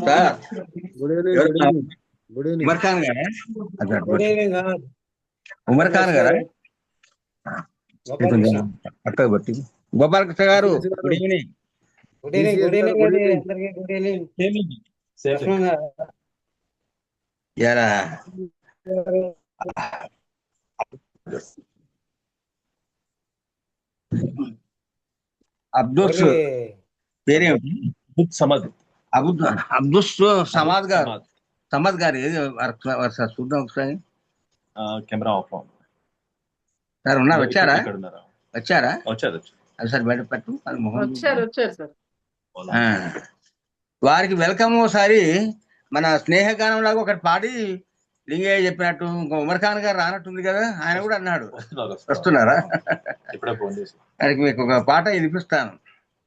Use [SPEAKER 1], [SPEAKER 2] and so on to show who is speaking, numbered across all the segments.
[SPEAKER 1] Sir
[SPEAKER 2] good evening.
[SPEAKER 1] ఎవరు?
[SPEAKER 2] Good evening. Good evening.
[SPEAKER 1] Umar Khan గారా?
[SPEAKER 3] Good evening
[SPEAKER 1] Umar Khan గారా?
[SPEAKER 3] గోపాలకృష్ణ.
[SPEAKER 1] పక్కకు బట్టి గోపాలకృష్ణ గారు
[SPEAKER 2] DCS గారు.
[SPEAKER 1] Good evening.
[SPEAKER 3] Good evening. Good evening
[SPEAKER 2] good
[SPEAKER 3] అండి,
[SPEAKER 2] ఈవినింగ్.
[SPEAKER 3] అందరికీ గుడ్ ఈవినింగ్.
[SPEAKER 4] సేమ్
[SPEAKER 3] లక్ష్మణ్ గారు.
[SPEAKER 1] యారా అబ్దుస్
[SPEAKER 3] ఎవరి
[SPEAKER 1] పేరేమిటి?
[SPEAKER 4] సమద్
[SPEAKER 1] అబ్దుస్ సమాద్ గారు. సమద్ గారు ఏది వరుస చూద్దాం ఒకసారి.
[SPEAKER 4] కెమెరా ఆఫ్
[SPEAKER 1] సార్ ఉన్నారు, వచ్చారా?
[SPEAKER 4] ఇక్కడ ఉన్నారా?
[SPEAKER 1] వచ్చారా?
[SPEAKER 4] వచ్చారు
[SPEAKER 1] అది సార్ బయట పెట్టు అది మొహం.
[SPEAKER 5] వచ్చారు సార్.
[SPEAKER 1] ఆ. వారికి వెల్కమ్. ఒకసారి మన స్నేహగానం లాగా ఒకటి పాడి లింగయ్య చెప్పినట్టు ఇంకో ఉమర్ ఖాన్ గారు రానట్టుంది కదా, ఆయన కూడా అన్నాడు. వస్తున్నారా?
[SPEAKER 4] ఇప్పుడే ఫోన్ చేసి
[SPEAKER 1] ఆయనకి మీకు ఒక పాట వినిపిస్తాను.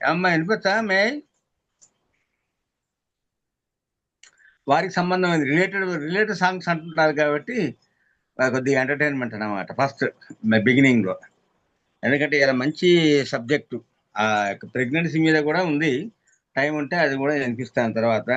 [SPEAKER 1] అమ్మ వినిపిస్తా మే. వారికి సంబంధమైనది రిలేటెడ్ సాంగ్స్ అంటుంటారు కాబట్టి కొద్దిగా ఎంటర్టైన్మెంట్ అన్నమాట ఫస్ట్ బిగినింగ్ లో. ఎందుకంటే ఇలా మంచి సబ్జెక్టు ప్రెగ్నెన్సీ మీద కూడా ఉంది. టైం ఉంటే అది కూడా వినిపిస్తాను తర్వాత.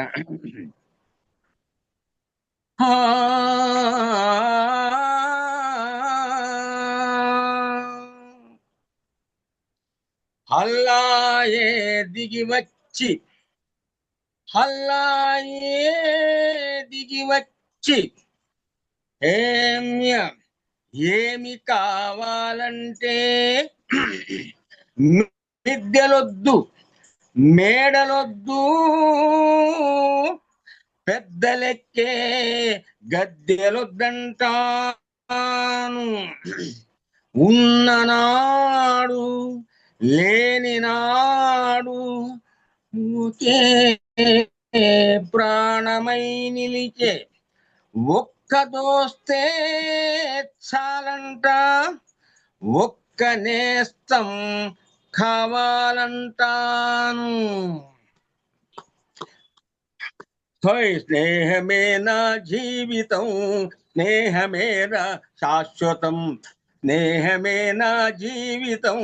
[SPEAKER 1] హల్లాయే దిగి వచ్చి ఏమి కావాలంటే మిద్దెలొద్దు, మేడలొద్దు, పెద్దలెక్కే గద్దెలొద్దంటాను. ఉన్ననాడు లేని నాడు ఒకే ప్రాణమై నిలిచే ఒక్క దోస్తే చాలంట, ఒక్క నేస్తం కావాలంటాను. స్నేహమే నా జీవితం, స్నేహమేరా శాశ్వతం, స్నేహమే నా జీవితం,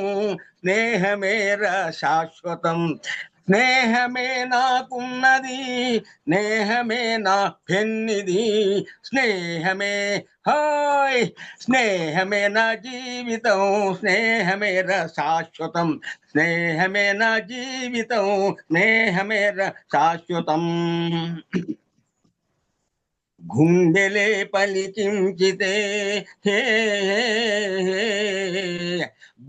[SPEAKER 1] స్నేహమేరా శాశ్వతం, స్నేహమే నాకున్నది, స్నేహమే నా పెన్నిది, స్నేహమే హాయ్, స్నేహమే నా జీవితం, స్నేహమేరా శాశ్వతం, స్నేహమే నా జీవితం, స్నేహమేరా శాశ్వతం. గుండెలే పలికించితే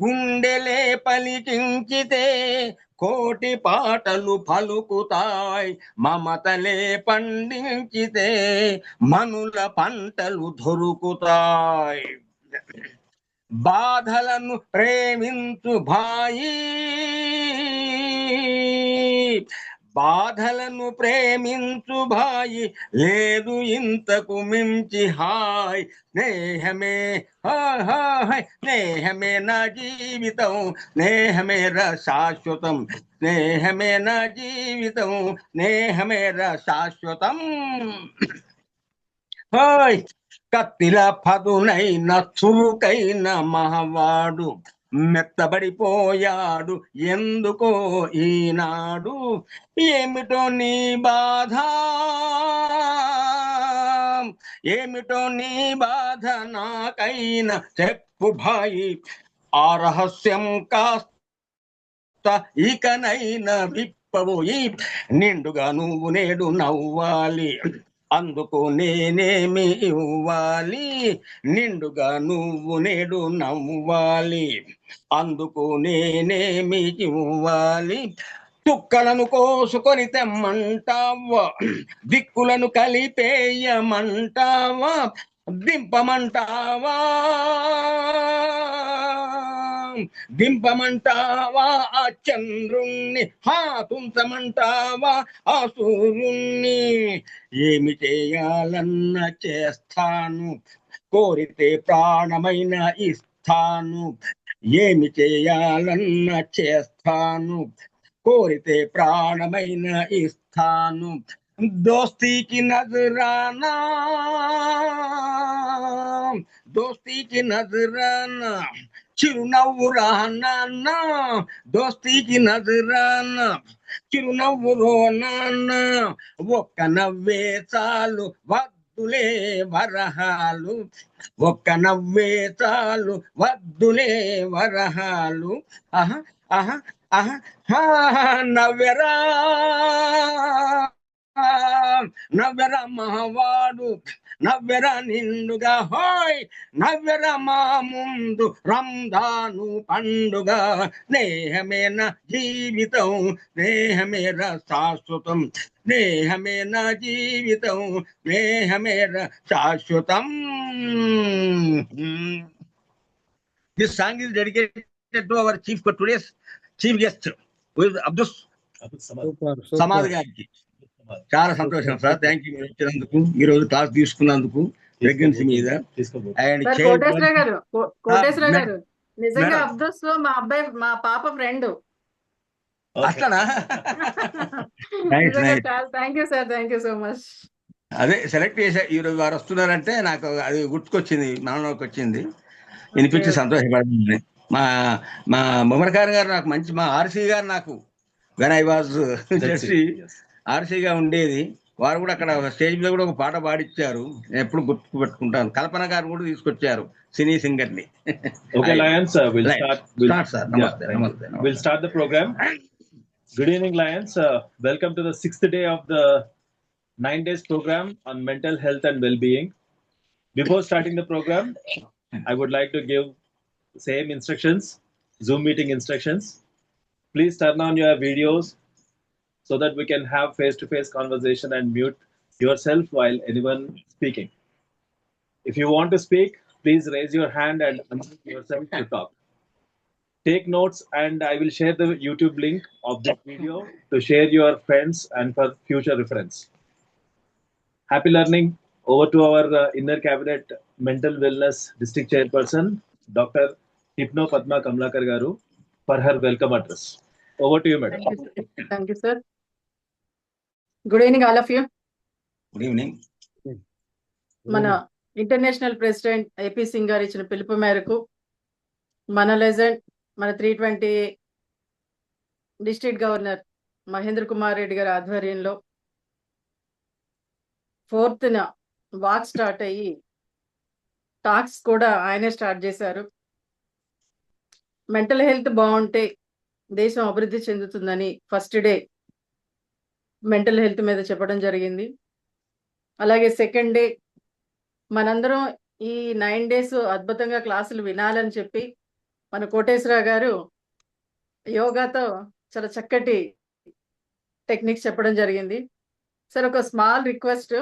[SPEAKER 1] గుండెలే పలికించితే కోటి పాటలు పలుకుతాయి, మమతలే పండించితే మనుల పంటలు దొరుకుతాయి. బాధలను ప్రేమించు భాయి, బాధలను ప్రేమించు భాయి, లేదు ఇంతకు మించి హాయ్. స్నేహమే హాయ్ హాయ్, స్నేహమే నా జీవితం, స్నేహమేరా శాశ్వతం, స్నేహమే నా జీవితం, స్నేహమేరా శాశ్వతం. హాయ్. కత్తిల పదునైన చురుకైన మహవాడు మెత్తబడిపోయాడు ఎందుకో ఈనాడు. ఏమిటో నీ బాధ, ఏమిటో నీ బాధ నాకైనా చెప్పు భాయి, ఆ రహస్యం కాస్త ఇకనైనా విప్పబోయి. నిండుగా నువ్వు నేడు నవ్వాలి, అందుకు నేనేమి ఇవ్వాలి, నిండుగా నువ్వు నేడు నవ్వాలి, అందుకు నేనేమి ఇవ్వాలి. చుక్కలను కోసుకొని తెమ్మంటావా, దిక్కులను కలిపేయమంటావా, దింపమంటావా, దింపమంటావా ఆ చంద్రుణ్ణి, తుంచమంటావా ఆ సూర్యుణ్ణి. ఏమి చేయాలన్నా చేస్తాను, కోరితే ప్రాణమైన ఇస్తాను. ఏమి చేయాలన్నా చేస్తాను, కోరితే ప్రాణమైన ఇస్తాను. దోస్తీకి నజరానా, దోస్తీకి నజరానా, చిరునవ్వు నాన్న దోస్తీకి నజరాన్న చిరునవ్వులో నాన్న ఒక్క నవ్వే చాలు వద్దులే వరహాలు ఒక్క నవ్వే చాలు వద్దులే వరహాలు ఆహా ఆహా ఆహా నవ్వెరా నవ్వెరా మహవాడు నవ్వెరా నిండుగా హోయ్ నవ్వెరా మా ముందు రంజాను పండుగ స్నేహమేన జీవితం స్నేహమేర శాశ్వతం స్నేహమేన జీవితం స్నేహమేర శాశ్వతం. This song is dedicated to our today's chief guest Abdul
[SPEAKER 2] super
[SPEAKER 1] Samad గారికి. చాలా సంతోషం సార్, థ్యాంక్ యూ వచ్చినందుకు, ఈ రోజు క్లాస్ తీసుకున్నందుకు ప్రెగ్నెన్సీ మీద. అండ్
[SPEAKER 5] సార్ కోటేశ్వర గారు
[SPEAKER 1] మేడం.
[SPEAKER 5] నిజంగా
[SPEAKER 1] మేడం.
[SPEAKER 5] అబ్దుల్స్ మా పాప ఫ్రెండ్.
[SPEAKER 1] అట్లనా? Nice, nice.
[SPEAKER 5] Thank you sir, thank you so much.
[SPEAKER 1] అదే సెలెక్ట్ చేసా, ఈ రోజు వారు వస్తున్నారంటే నాకు అది గుర్తుకొచ్చింది, మనలోకి వచ్చింది, వినిపించి సంతోషపడింది. మా మా బొమ్మరకారు గారు నాకు మంచి, మా ఆర్సీ గారు నాకు వెన్ ఐ వాజ్ జెర్సీ ఆర్సీగా ఉండేది, వారు కూడా అక్కడ స్టేజ్ మీద కూడా ఒక పాట పాడిచ్చారు, నేను ఎప్పుడు గుర్తు పెట్టుకుంటాను. కల్పన గారు కూడా తీసుకొచ్చారు సినీ సింగర్ ని.
[SPEAKER 4] Okay, Lions, we'll start.
[SPEAKER 1] Start, sir. Namaste, namaste, namaste.
[SPEAKER 4] We'll start the program. Good evening, Lions. Welcome to the 6th day of the 9 days program on mental health and well-being. Before starting the program, I would like to give same instructions, Zoom meeting instructions. Please turn on your videos so that we can have face-to-face conversation and mute yourself while anyone speaking. If you want to speak, please raise your hand and unmute yourself to talk. Take notes, and I will share the YouTube link of this video to share your friends and for future reference. Happy learning. Over to our inner cabinet mental wellness district chairperson, Dr. Hypno Padma Kamlakar Garu, for her welcome address. Over to you, madam.
[SPEAKER 5] Thank you sir. Good evening all of you.
[SPEAKER 1] Good evening.
[SPEAKER 5] మన international president AP Singh గారు ఇచ్చిన పిలుపు మేరకు మన legend, మన 320 district governor Mahindra Kumar Reddy గారి ఆధ్వర్యంలో 4th walk start అయ్యి టాక్స్ కూడా ఆయనే స్టార్ట్ చేశారు. మెంటల్ హెల్త్ బాగుంటే దేశం అభివృద్ధి చెందుతుందని ఫస్ట్ డే మెంటల్ హెల్త్ మీద చెప్పడం జరిగింది. అలాగే సెకండ్ డే మనందరం ఈ 9 days అద్భుతంగా క్లాసులు వినాలని చెప్పి మన కోటేశ్వర గారు యోగాతో చాలా చక్కటి టెక్నిక్స్ చెప్పడం జరిగింది. సార్, ఒక స్మాల్ రిక్వెస్ట్,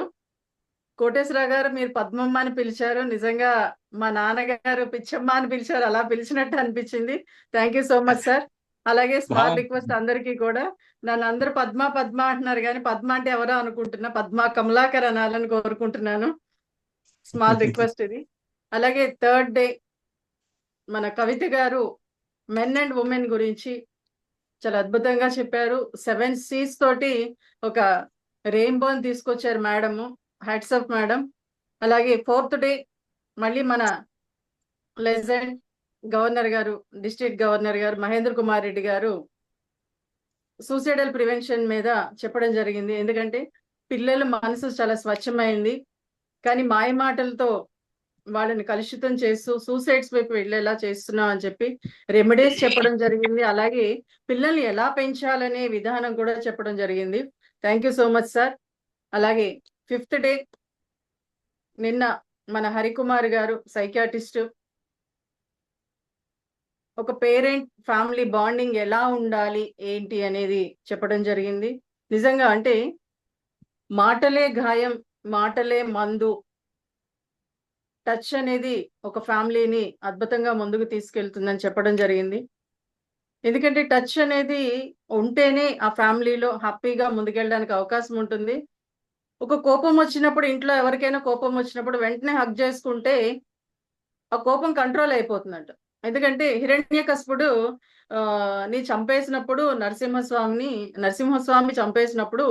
[SPEAKER 5] కోటేశ్వర గారు మీరు పద్మమ్మ అని పిలిచారు, నిజంగా మా నాన్నగారు పిచ్చమ్మ అని పిలిచారు, అలా పిలిచినట్టు అనిపించింది. Thank you so much sir. అలాగే స్మాల్ రిక్వెస్ట్ అందరికీ కూడా, నన్ను అందరూ పద్మ పద్మ అంటున్నారు కానీ పద్మ అంటే ఎవరో అనుకుంటున్నా, పద్మ కమలాకర్ అనాలని కోరుకుంటున్నాను. స్మాల్ రిక్వెస్ట్ ఇది. అలాగే 3rd డే మన కవిత గారు మెన్ అండ్ ఉమెన్ గురించి చాలా అద్భుతంగా చెప్పారు. 7 C's తోటి ఒక రెయిన్బోని తీసుకొచ్చారు మేడము, హ్యాట్స్ ఆఫ్ మేడం. అలాగే 4th డే మళ్ళీ మన లెజెండ్ గవర్నర్ గారు, డిస్ట్రిక్ట్ గవర్నర్ గారు మహేంద్ర కుమార్ రెడ్డి గారు సూసైడల్ ప్రివెన్షన్ మీద చెప్పడం జరిగింది. ఎందుకంటే పిల్లల మనసు చాలా స్వచ్ఛమైంది, కానీ మాయ మాటలతో వాళ్ళని కలుషితం చేస్తూ సూసైడ్స్ వైపు వెళ్ళేలా చేస్తున్నాం అని చెప్పి రెమెడీస్ చెప్పడం జరిగింది. అలాగే పిల్లల్ని ఎలా పెంచాలనే విధానం కూడా చెప్పడం జరిగింది. Thank you so much sir. అలాగే 5th డే నిన్న మన హరికుమార్ గారు సైకియాట్రిస్ట్ ఒక పేరెంట్ ఫ్యామిలీ బాండింగ్ ఎలా ఉండాలి ఏంటి అనేది చెప్పడం జరిగింది. నిజంగా అంటే మాటలే గాయం, మాటలే మందు. టచ్ అనేది ఒక ఫ్యామిలీని అద్భుతంగా ముందుకు తీసుకెళ్తుందని చెప్పడం జరిగింది. ఎందుకంటే టచ్ అనేది ఉంటేనే ఆ ఫ్యామిలీలో హ్యాపీగా ముందుకెళ్ళడానికి అవకాశం ఉంటుంది. ఒక కోపం వచ్చినప్పుడు, ఇంట్లో ఎవరికైనా కోపం వచ్చినప్పుడు వెంటనే హగ్ చేసుకుంటే ఆ కోపం కంట్రోల్ అయిపోతుందంట. ఎందుకంటే హిరణ్యకశిపుడు ని చంపేసినప్పుడు, నరసింహస్వామి చంపేసినప్పుడు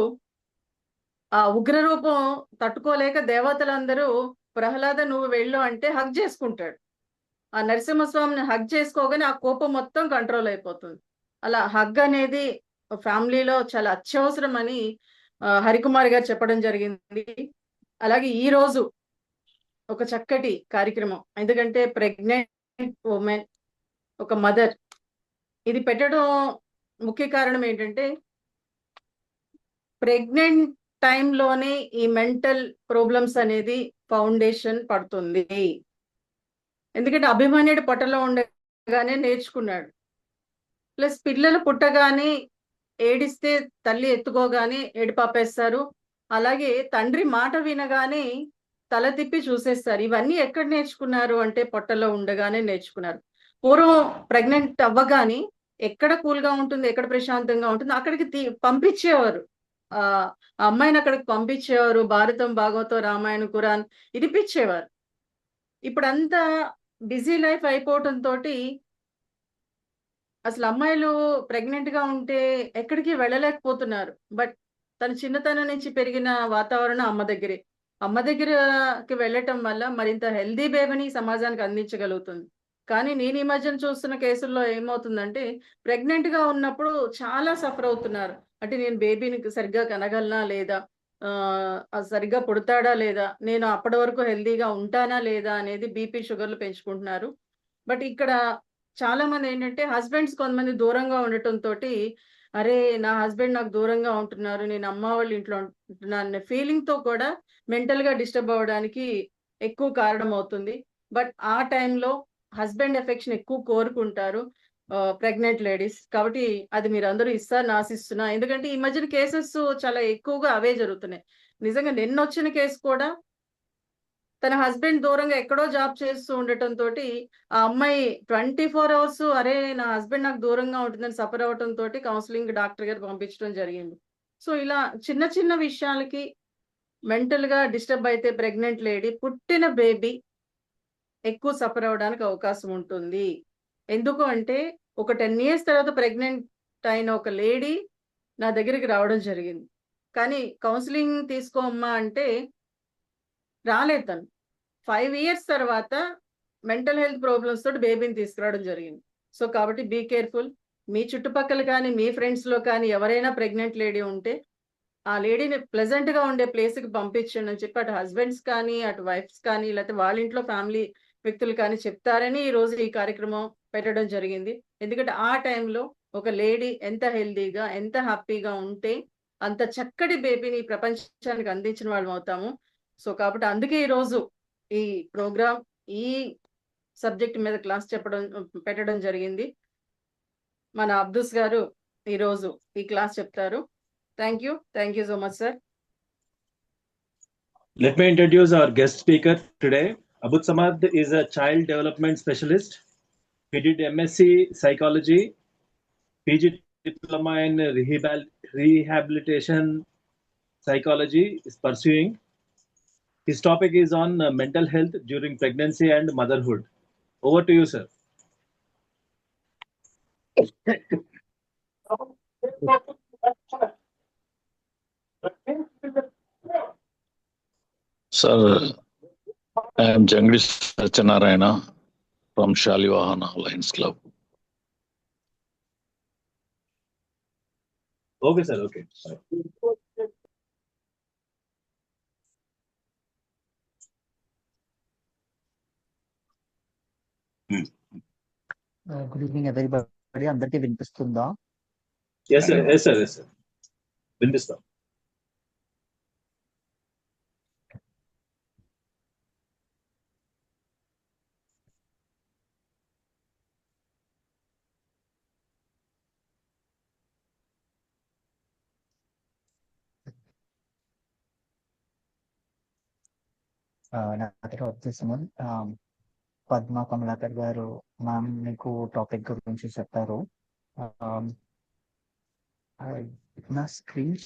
[SPEAKER 5] ఆ ఉగ్ర రూపం తట్టుకోలేక దేవతలందరూ ప్రహ్లాద నువ్వు వెళ్ళు అంటే హగ్ చేసుకుంటాడు. ఆ నరసింహస్వామిని హగ్ చేసుకోగానే ఆ కోపం మొత్తం కంట్రోల్ అయిపోతుంది. అలా హగ్ అనేది ఫ్యామిలీలో చాలా అత్యవసరం అని హరికుమార్ గారు చెప్పడం జరిగింది. అలాగే ఈ రోజు ఒక చక్కటి కార్యక్రమం. ఎందుకంటే ప్రెగ్నెంట్ ఉమెన్, ఒక మదర్, ఇది పెట్టడం ముఖ్య కారణం ఏంటంటే ప్రెగ్నెంట్ టైంలోనే ఈ మెంటల్ ప్రాబ్లమ్స్ అనేది ఫౌండేషన్ పడుతుంది. ఎందుకంటే అభిమన్యుడు పొట్టలో ఉండగానే నేర్చుకున్నాడు. ప్లస్ పిల్లలు పుట్టగానే ఏడిస్తే తల్లి ఎత్తుకోగానే ఏడుపాపేస్తారు. అలాగే తండ్రి మాట వినగానే తల తిప్పి చూసేస్తారు. ఇవన్నీ ఎక్కడ నేర్చుకున్నారు అంటే పొట్టలో ఉండగానే నేర్చుకున్నారు. పూర్వం ప్రెగ్నెంట్ అవ్వగానే ఎక్కడ కూల్గా ఉంటుంది, ఎక్కడ ప్రశాంతంగా ఉంటుంది అక్కడికి పంపించేవారు. ఆ అమ్మాయిని అక్కడికి పంపించేవారు. భారతం, భాగవతం, రామాయణం, ఖురాన్ ఇనిపించేవారు. ఇప్పుడంతా బిజీ లైఫ్ అయిపోవటంతో అసలు అమ్మాయిలు ప్రెగ్నెంట్ గా ఉంటే ఎక్కడికి వెళ్ళలేకపోతున్నారు. బట్ తన చిన్నతనం నుంచి పెరిగిన వాతావరణం అమ్మ దగ్గరే. అమ్మ దగ్గరకి వెళ్ళటం వల్ల మరింత హెల్దీ బేబీని సమాజానికి అందించగలుగుతుంది. కానీ నేను ఈ మధ్యన చూస్తున్న కేసుల్లో ఏమవుతుందంటే ప్రెగ్నెంట్ గా ఉన్నప్పుడు చాలా సఫర్ అవుతున్నారు. అంటే నేను బేబీని సరిగ్గా కనగలనా లేదా, సరిగ్గా పుడతాడా లేదా, నేను అప్పటి వరకు హెల్దీగా ఉంటానా లేదా అనేది బీపీ షుగర్లు పెంచుకుంటున్నారు. బట్ ఇక్కడ చాలా మంది ఏంటంటే హస్బెండ్స్ కొంతమంది దూరంగా ఉండటంతో అరే నా హస్బెండ్ నాకు దూరంగా ఉంటున్నారు, నేను అమ్మ వాళ్ళ ఇంట్లో ఉంటున్నాను అనే ఫీలింగ్ తో కూడా మెంటల్ గా డిస్టర్బ్ అవ్వడానికి ఎక్కువ కారణం అవుతుంది. బట్ ఆ టైంలో హస్బెండ్ ఎఫెక్షన్ ఎక్కువ కోరుకుంటారు ప్రెగ్నెంట్ లేడీస్. కాబట్టి అది మీరు అందరూ ఇస్తారని ఆశిస్తున్నా. ఎందుకంటే ఈ మధ్యన కేసెస్ చాలా ఎక్కువగా అవే జరుగుతున్నాయి. నిజంగా నిన్న వచ్చిన కేసు కూడా తన హస్బెండ్ దూరంగా ఎక్కడో జాబ్ చేస్తూ ఉండటంతో ఆ అమ్మాయి 24 అవర్స్ అరే నా హస్బెండ్ నాకు దూరంగా ఉంటుందని సఫర్ అవటంతో కౌన్సిలింగ్ డాక్టర్ గారు పంపించడం జరిగింది. సో ఇలా చిన్న చిన్న విషయాలకి మెంటల్ గా డిస్టర్బ్ అయితే ప్రెగ్నెంట్ లేడీ పుట్టిన బేబీ ఎక్కువ సఫర్ అవడానికి అవకాశం ఉంటుంది. ఎందుకు అంటే ఒక 10 years తర్వాత ప్రెగ్నెంట్ అయిన ఒక లేడీ నా దగ్గరికి రావడం జరిగింది. కానీ కౌన్సిలింగ్ తీసుకోమ్మా అంటే రాలేదు తను. 5 years తర్వాత మెంటల్ హెల్త్ ప్రాబ్లమ్స్ తోటి బేబీని తీసుకురావడం జరిగింది. సో కాబట్టి బీ కేర్ఫుల్. మీ చుట్టుపక్కల కానీ మీ ఫ్రెండ్స్ లో కానీ ఎవరైనా ప్రెగ్నెంట్ లేడీ ఉంటే ఆ లేడీని ప్లెజెంట్ గా ఉండే ప్లేస్ కి పంపించండి అని చెప్పి అటు హస్బెండ్స్ కానీ అటు వైఫ్స్ కానీ లేకపోతే వాళ్ళ ఇంట్లో ఫ్యామిలీ వ్యక్తులు కానీ చెప్తారని ఈ రోజు ఈ కార్యక్రమం పెట్టడం జరిగింది. ఎందుకంటే ఆ టైంలో ఒక లేడీ ఎంత హెల్దీగా ఎంత హ్యాపీగా ఉంటే అంత చక్కటి బేబీని ప్రపంచానికి అందించిన వాళ్ళం అవుతాము. సో కాబట్టి అందుకే ఈ రోజు ఈ ప్రోగ్రామ్ ఈ సబ్జెక్ట్ మీద క్లాస్ పెట్టడం జరిగింది. మన అబ్దుస్ గారు ఈ రోజు ఈ క్లాస్ చెప్తారు. Thank you so much sir.
[SPEAKER 4] Let me introduce our guest speaker today. Abud Samad is a child development specialist. He did MSc Psychology, PG Diploma in Rehabilitation Psychology is pursuing. His topic is on mental health during pregnancy and motherhood. Over to you, sir.
[SPEAKER 6] Sir, I am Jagdish Satyanarayana from Shalivahana Lions Club.
[SPEAKER 4] Okay, sir. Okay.
[SPEAKER 7] Good evening everybody. అందరికీ వినిపిస్తుందా?
[SPEAKER 4] Yes, sir. Yes, sir. Yes, sir. వినిపిస్తాం.
[SPEAKER 7] నా దగ్గర వచ్చేసాము. పద్మ కమలాకర్ గారు ma'am మీకు topic గురించి చెప్పారు. నా స్క్రీన్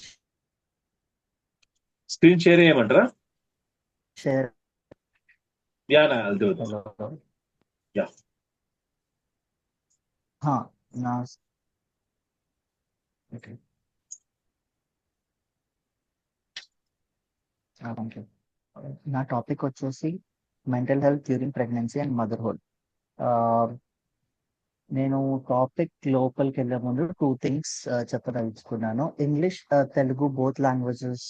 [SPEAKER 4] షేర్ చేయమంటారా?
[SPEAKER 7] Share.
[SPEAKER 4] Yeah, I'll do it. Yeah.
[SPEAKER 7] నా ఓకే. Thank you. నా టాపిక్ వచ్చేసి mental health during pregnancy and motherhood. నేను టాపిక్ లోపలికి వెళ్ళే ముందు 2 థింగ్స్ చెప్పదలుచుకున్నాను. English, Telugu both languages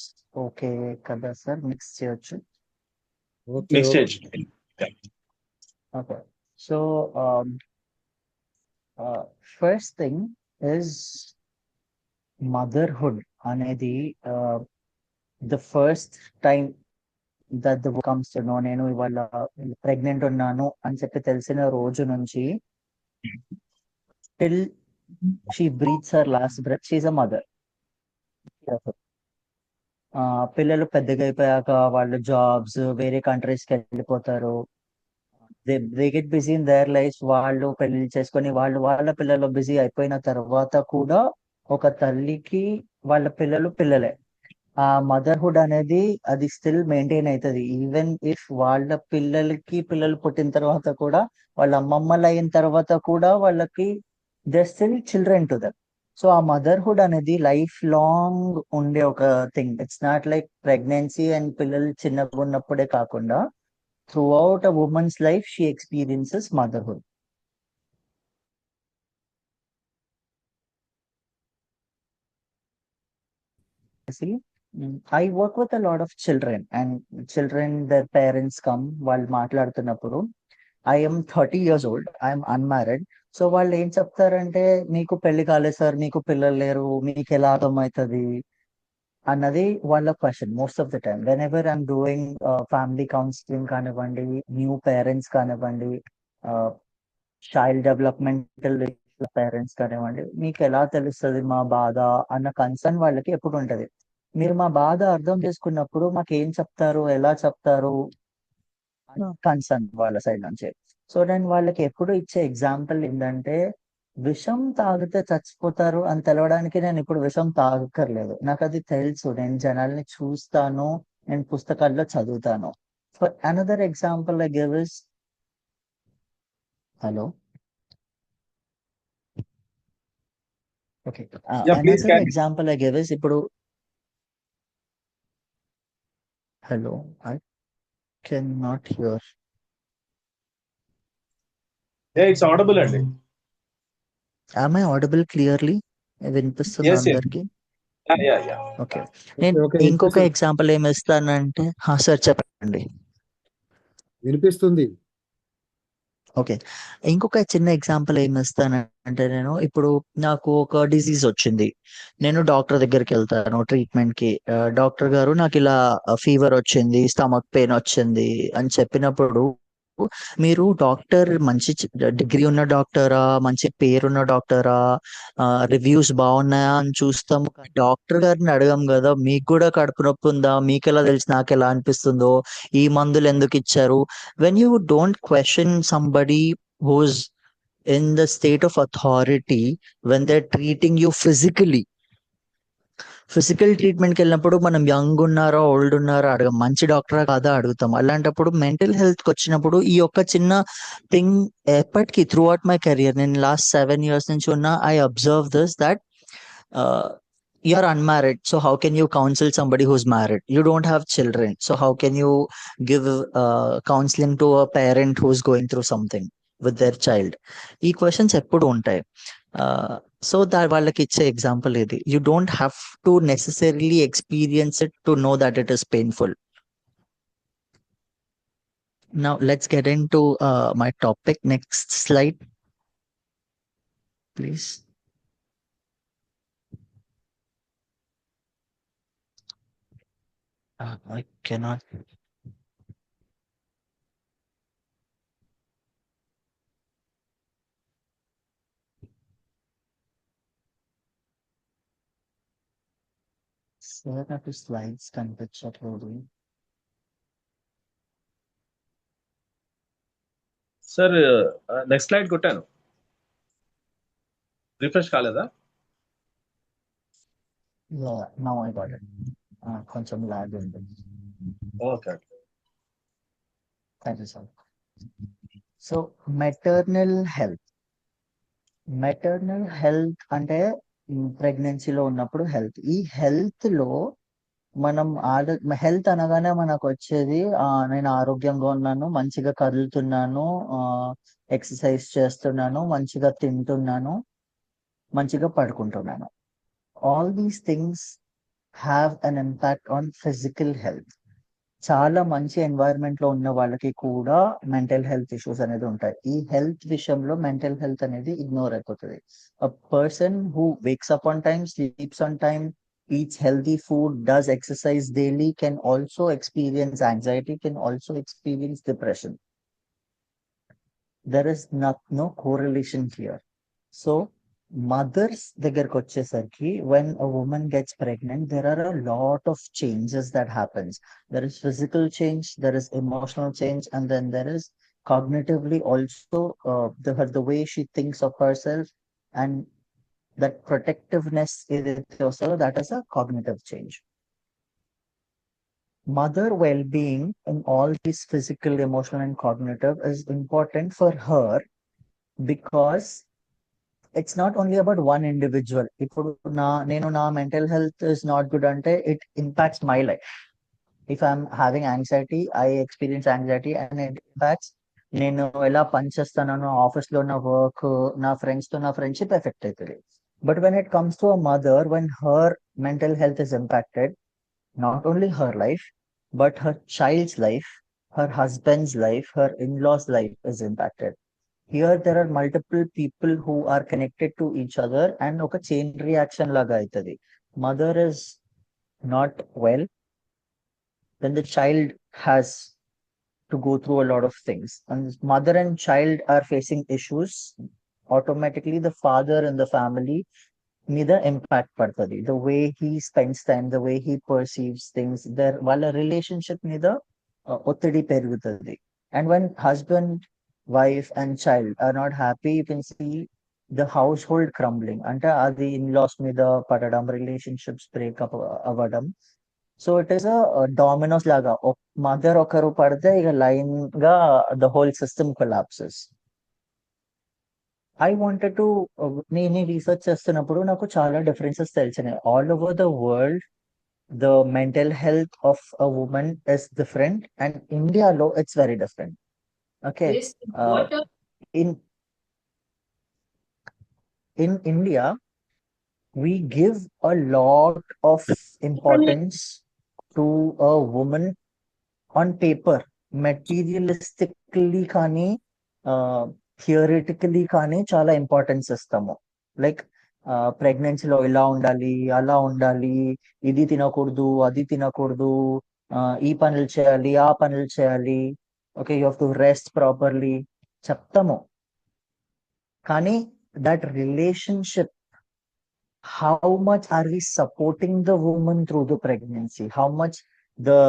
[SPEAKER 7] okay కదా సార్? మిక్స్ చేయొచ్చు.
[SPEAKER 2] Okay
[SPEAKER 4] Next
[SPEAKER 2] okay.
[SPEAKER 4] stage.
[SPEAKER 7] Okay. So first thing is motherhood అనేది the first time that the comes to know. నేను ఇవాళ ప్రెగ్నెంట్ ఉన్నాను అని చెప్పి తెలిసిన రోజు నుంచి till she breathes her last breath she a mother. పిల్లలు పెద్దగా అయిపోయాక వాళ్ళు జాబ్స్ వేరే కంట్రీస్ కి వెళ్ళిపోతారు. They get busy in their life. వాళ్ళు పెళ్లి చేసుకొని వాళ్ళ పిల్లలు బిజీ అయిపోయిన తర్వాత కూడా ఒక తల్లికి వాళ్ళ పిల్లలు పిల్లలే. ఆ మదర్హుడ్ అనేది అది స్టిల్ మెయింటైన్ అవుతుంది. ఈవెన్ ఇఫ్ వాళ్ళ పిల్లలకి పిల్లలు పుట్టిన తర్వాత కూడా, వాళ్ళ అమ్మమ్మలు అయిన తర్వాత కూడా వాళ్ళకి they still children to them. So ఆ మదర్హుడ్ అనేది లైఫ్ లాంగ్ ఉండే ఒక thing. It's not like pregnancy and పిల్లలు చిన్నగా ఉన్నప్పుడే కాకుండా through out a women's life she experiences motherhood. I work with a lot of children, and children, their parents come వాళ్ళు మాట్లాడుతున్నప్పుడు, I am 30 years old, I am unmarried. So వాళ్ళు ఏం చెప్తారంటే, మీకు పెళ్లి కాలేదు సార్, మీకు పిల్లలు లేరు, మీకు ఎలా అర్థమవుతుంది అన్నది వాళ్ళ question most of the time. When ever I'm doing family counselling కానివ్వండి, న్యూ పేరెంట్స్ కానివ్వండి, చైల్డ్ డెవలప్మెంటల్ పేరెంట్స్ కానివ్వండి, మీకు ఎలా తెలుస్తుంది మా బాధ అన్న కన్సర్న్ వాళ్ళకి ఎప్పుడు ఉంటది. మీరు మా బాధ అర్థం చేసుకున్నప్పుడు మాకు ఏం చెప్తారు, ఎలా చెప్తారు కన్సర్న్ వాళ్ళ సైడ్ నుంచి. సో నేను వాళ్ళకి ఎప్పుడు ఇచ్చే ఎగ్జాంపుల్ ఏంటంటే, విషం తాగితే చచ్చిపోతారు అని తెలవడానికి నేను ఇప్పుడు విషం తాగక్కర్లేదు. నాకు అది తెలుసు. నేను జనాల్ని చూస్తాను, నేను పుస్తకాల్లో చదువుతాను. For another example I give is, hello okay,
[SPEAKER 4] Yeah, please
[SPEAKER 7] another
[SPEAKER 4] carry.
[SPEAKER 7] Example I give is, ఇప్పుడు hello, I can not hear.
[SPEAKER 4] Yeah, it's audible అండి.
[SPEAKER 7] Am I audible clearly? వినిపిస్తుందా
[SPEAKER 4] Yes, yes.
[SPEAKER 7] అందరికి?
[SPEAKER 4] Yeah.
[SPEAKER 7] ఓకే.
[SPEAKER 2] ఓకే
[SPEAKER 7] నేను
[SPEAKER 2] okay.
[SPEAKER 7] ఇంకొక
[SPEAKER 2] వినిపిస్తుంది
[SPEAKER 7] example ఏమి ఇస్తానంటే, sir చెప్పండి.
[SPEAKER 2] వినిపిస్తుంది.
[SPEAKER 7] ఓకే, ఇంకొక చిన్న ఎగ్జాంపుల్ ఏమి ఇస్తానంటే, నేను ఇప్పుడు నాకు ఒక డిసీజ్ వచ్చింది, నేను డాక్టర్ దగ్గరికి వెళ్తాను ట్రీట్మెంట్ కి. డాక్టర్ గారు నాకు ఇలా ఫీవర్ వచ్చింది, స్టమక్ పెయిన్ వచ్చింది అని చెప్పినప్పుడు, మీరు డాక్టర్ మంచి డిగ్రీ ఉన్న డాక్టరా, మంచి పేరున్న డాక్టరా, రివ్యూస్ బాగున్నాయా అని చూస్తాం. డాక్టర్ గారిని అడగం కదా, మీకు కూడా కడుపు నొప్పి ఉందా, మీకు ఎలా తెలుసు నాకు ఎలా అనిపిస్తుందో, ఈ మందులు ఎందుకు ఇచ్చారు. When you don't question somebody who's in the state of authority, when they are treating you physical ట్రీట్మెంట్కి వెళ్ళినప్పుడు మనం యంగ్ ఉన్నారా ఓల్డ్ ఉన్నారా అడగం, మంచి డాక్టరా కాదా అడుగుతాం. అలాంటప్పుడు మెంటల్ హెల్త్ వచ్చినప్పుడు ఈ యొక్క చిన్న థింగ్ ఎప్పటికీ త్రూ అవుట్ మై కెరియర్, నేను లాస్ట్ 7 years నుంచి ఉన్నా, I observe this that you're unmarried, so how can you counsel somebody who's married? You don't have children, so how can you give counseling to a parent who's going through something with their child? ఈ questions ఎప్పుడు ఉంటాయి. So దాని వాళ్ళకి ఇచ్చే example ఇది. You don't have to necessarily experience it to know that it is painful. Now let's get into my topic. Next slide, please. I cannot. Sir, నాకు slides కనిపించట్లేదు.
[SPEAKER 4] Sir next slide కొట్టాను, refresh కాలేదా?
[SPEAKER 7] Now I got it. కొంచెం log ఉంది.
[SPEAKER 4] Okay.
[SPEAKER 7] Thank you sir. So maternal health అంటే ప్రెగ్నెన్సీలో ఉన్నప్పుడు health. ఈ హెల్త్ లో మనం హెల్త్ అనగానే మనకు వచ్చేది నేను ఆరోగ్యంగా ఉన్నాను, మంచిగా కదులుతున్నాను, ఎక్సర్సైజ్ చేస్తున్నాను, మంచిగా తింటున్నాను, మంచిగా పడుకుంటున్నాను. All these things have an impact on physical health. చాలా మంచి ఎన్వైరన్మెంట్ లో ఉన్న వాళ్ళకి కూడా మెంటల్ హెల్త్ ఇష్యూస్ అనేది ఉంటాయి. ఈ హెల్త్ విషయంలో మెంటల్ హెల్త్ అనేది ఇగ్నోర్ అయిపోతుంది. A person who wakes up on time, sleeps on time, eats healthy food, does exercise daily, can also experience anxiety, can also experience depression. There is no correlation here. So mothers దగ్గరకు వచ్చేసరికి when a woman gets pregnant, there are a lot of changes that happens. There is physical change, there is emotional change, and then there is cognitively also the way she thinks of herself, and that protectiveness is also, that is a cognitive change. Mother well-being in all these physical, emotional, and cognitive is important for her because it's not only about one individual. ఇప్పుడు నా mental health is not good ante it impacts my life. If I'm having anxiety, I experience anxiety and it impacts నేను ఎలా పనిచేస్తానో, office లో నా work, నా friends తో నా friendship effect అవుతుంది. But when it comes to a mother, when her mental health is impacted, not only her life, but her child's life, her husband's life, her in-laws' life is impacted. Here there are multiple people who are connected to each other and oka chain reaction laga aitadi. Mother is not well, then the child has to go through a lot of things. And mother and child are facing issues. Automatically the father in the family మీద impact పడుతుంది. The way he spends time, the way he perceives things, వాళ్ళ relationship మీద ఒత్తిడి పెరుగుతుంది. And when husband, wife and child are not happy, you can see the household crumbling. అంటే అది in laws మీద పడడం, రిలేషన్షిప్స్ బ్రేకప్ అవ్వడం. సో ఇట్ ఈస్ డామినోస్ లాగా, మదర్ ఒకరు పడితే ఇక లైన్ గా the whole system collapses. I wanted to నేను రీసెర్చ్ చేస్తున్నప్పుడు నాకు చాలా differences తెలిసినాయి. All over the world the mental health of a women is different and ఇండియాలో it's very different. Okay, in India we give a lot of importance to a woman on paper, materialistically కానీ theoretically కానీ చాలా importance ఇస్తాము. Like ప్రెగ్నెన్సీలో ఇలా ఉండాలి, అలా ఉండాలి, ఇది తినకూడదు, అది తినకూడదు, ఈ పనులు చేయాలి, ఆ పనులు చేయాలి, okay, you have to rest properly చెప్తాము. కానీ that relationship, how much are we supporting the woman through the pregnancy? How much the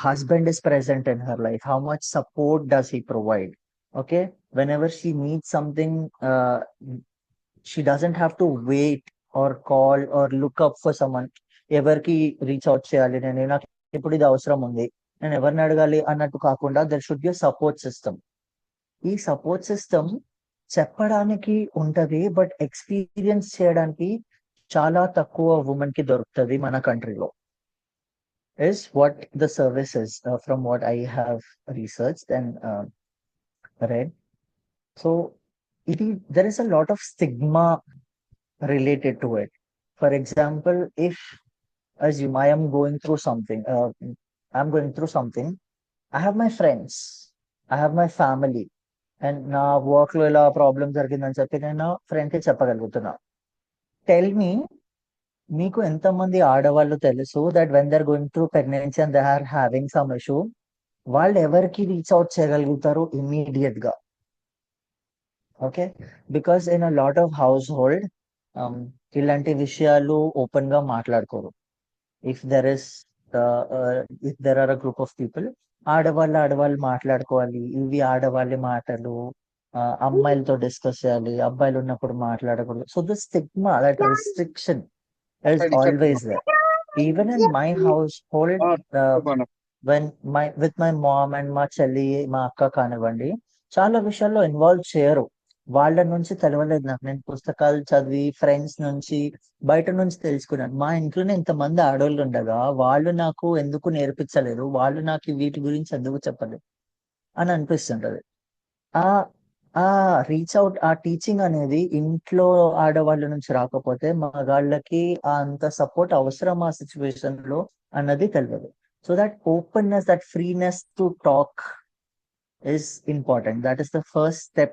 [SPEAKER 7] husband is present in her life? How much support does he provide? Okay, whenever she needs something, she doesn't have to wait or call or look up for someone. ఎవరికి reach out చేయాలి, నేను నాకు ఇప్పుడు ఇది అవసరం ఉంది, నేను ఎవరిని అడగాలి అన్నట్టు కాకుండా there should be a support system. ఈ సపోర్ట్ సిస్టమ్ చెప్పడానికి ఉంటది, బట్ ఎక్స్పీరియన్స్ చేయడానికి చాలా తక్కువ ఉమెన్ కి దొరుకుతుంది మన కంట్రీలో. Is what the services from what I have researched and read. So there is a lot of stigma related to it. For example, if assume I am going through something, I have my friends, I have my family, and నా work లో ఇలా problem జరిగిందని చెప్పి నేను friend కి చెప్పగలుగుతున్నా. Tell me, మీకు ఎంతమంది ఆడవాళ్ళు తెలుసు that when they are going through pregnancy and they are having some issue, వాళ్ళు ఎవరికి రీచ్ అవుట్ చేయగలుగుతారు ఇమ్మీడియట్ గా? Okay, because in a lot of household ఇలాంటి విషయాలు ఓపెన్ గా మాట్లాడుకోరు. If there are a group of people, ఆడవాళ్ళు మాట్లాడుకోవాలి, ఇవి ఆడవాళ్ళ మాటలు, అమ్మాయిలతో డిస్కస్ చేయాలి, అబ్బాయిలు ఉన్నప్పుడు మాట్లాడకూడదు. So the stigma, that restriction is always there. Even in my household, when with my mom and మా చెల్లి, మా అక్క కానివ్వండి, చాలా విషయాల్లో ఇన్వాల్వ్ చేయరు. వాళ్ళ నుంచి తెలవలేదు నాకు. నేను పుస్తకాలు చదివి ఫ్రెండ్స్ నుంచి బయట నుంచి తెలుసుకున్నాను. మా ఇంట్లోనే ఇంతమంది ఆడోళ్ళు ఉండగా వాళ్ళు నాకు ఎందుకు నేర్పించలేదు, వాళ్ళు నాకు వీటి గురించి ఎందుకు చెప్పలేదు అని అనిపిస్తుంటది. ఆ ఆ రీచ్ అవుట్, ఆ టీచింగ్ అనేది ఇంట్లో ఆడవాళ్ళ నుంచి రాకపోతే మగాళ్ళకి ఆ అంత సపోర్ట్ అవసరం ఆ సిచ్యువేషన్ లో అన్నది తెలియదు. So that openness, that freeness to talk is important. That is the first step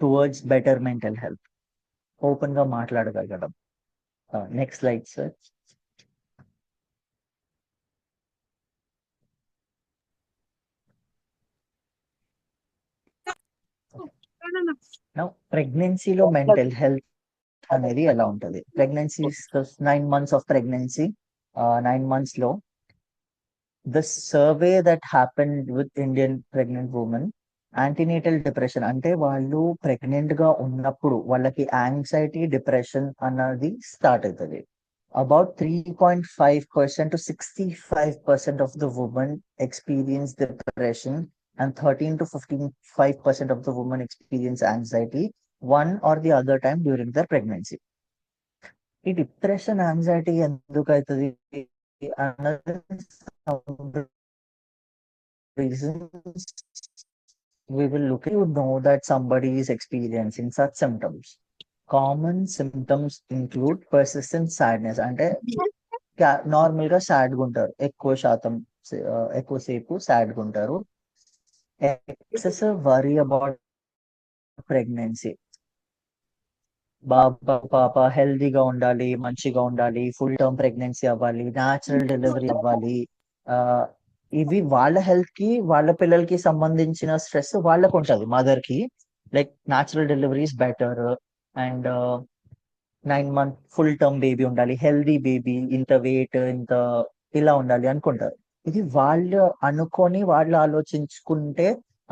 [SPEAKER 7] towards better mental health. Open గా మాట్లాడగలగడం. Next slide sir. ప్రెగ్నెన్సీలో మెంటల్ హెల్త్ అనేది ఎలా ఉంటది? Pregnancy 9 months of pregnancy, 9 months లో the survey that happened with Indian pregnant women, antenatal depression అంటే వాళ్ళు pregnant గా ఉన్నప్పుడు వాళ్ళకి యాంగ్జైటీ, డిప్రెషన్ అన్నది స్టార్ట్ అవుతుంది. About 3.5% to 65% of the women experience depression, and 13 to 15% of the women experience anxiety one or the other time during their pregnancy. ఈ depression, anxiety ఎందుకు అవుతుంది అన్నది reasons we will look at. You know that somebody is experiencing such symptoms. Common symptoms include persistent sadness, అంటే normal గా sad గా ఉంటారు, ఎక్కువసేపు sad గా ఉంటారు. ఎక్సెసివ్ వరీ అబౌట్ ప్రెగ్నెన్సీ, బాబా పాప హెల్దీగా ఉండాలి, మంచిగా ఉండాలి, ఫుల్ టర్మ్ ప్రెగ్నెన్సీ అవ్వాలి, న్యాచురల్ డెలివరీ అవ్వాలి. ఇవి వాళ్ళ హెల్త్ కి, వాళ్ళ పిల్లలకి సంబంధించిన స్ట్రెస్ వాళ్ళకు ఉంటది. మదర్ కి like natural delivery is better, and 9 month full term baby ఉండాలి, హెల్దీ బేబీ, ఇంత వెయిట్, ఇంత ఇలా ఉండాలి అనుకుంటారు. ఇది వాళ్ళు అనుకొని వాళ్ళు ఆలోచించుకుంటే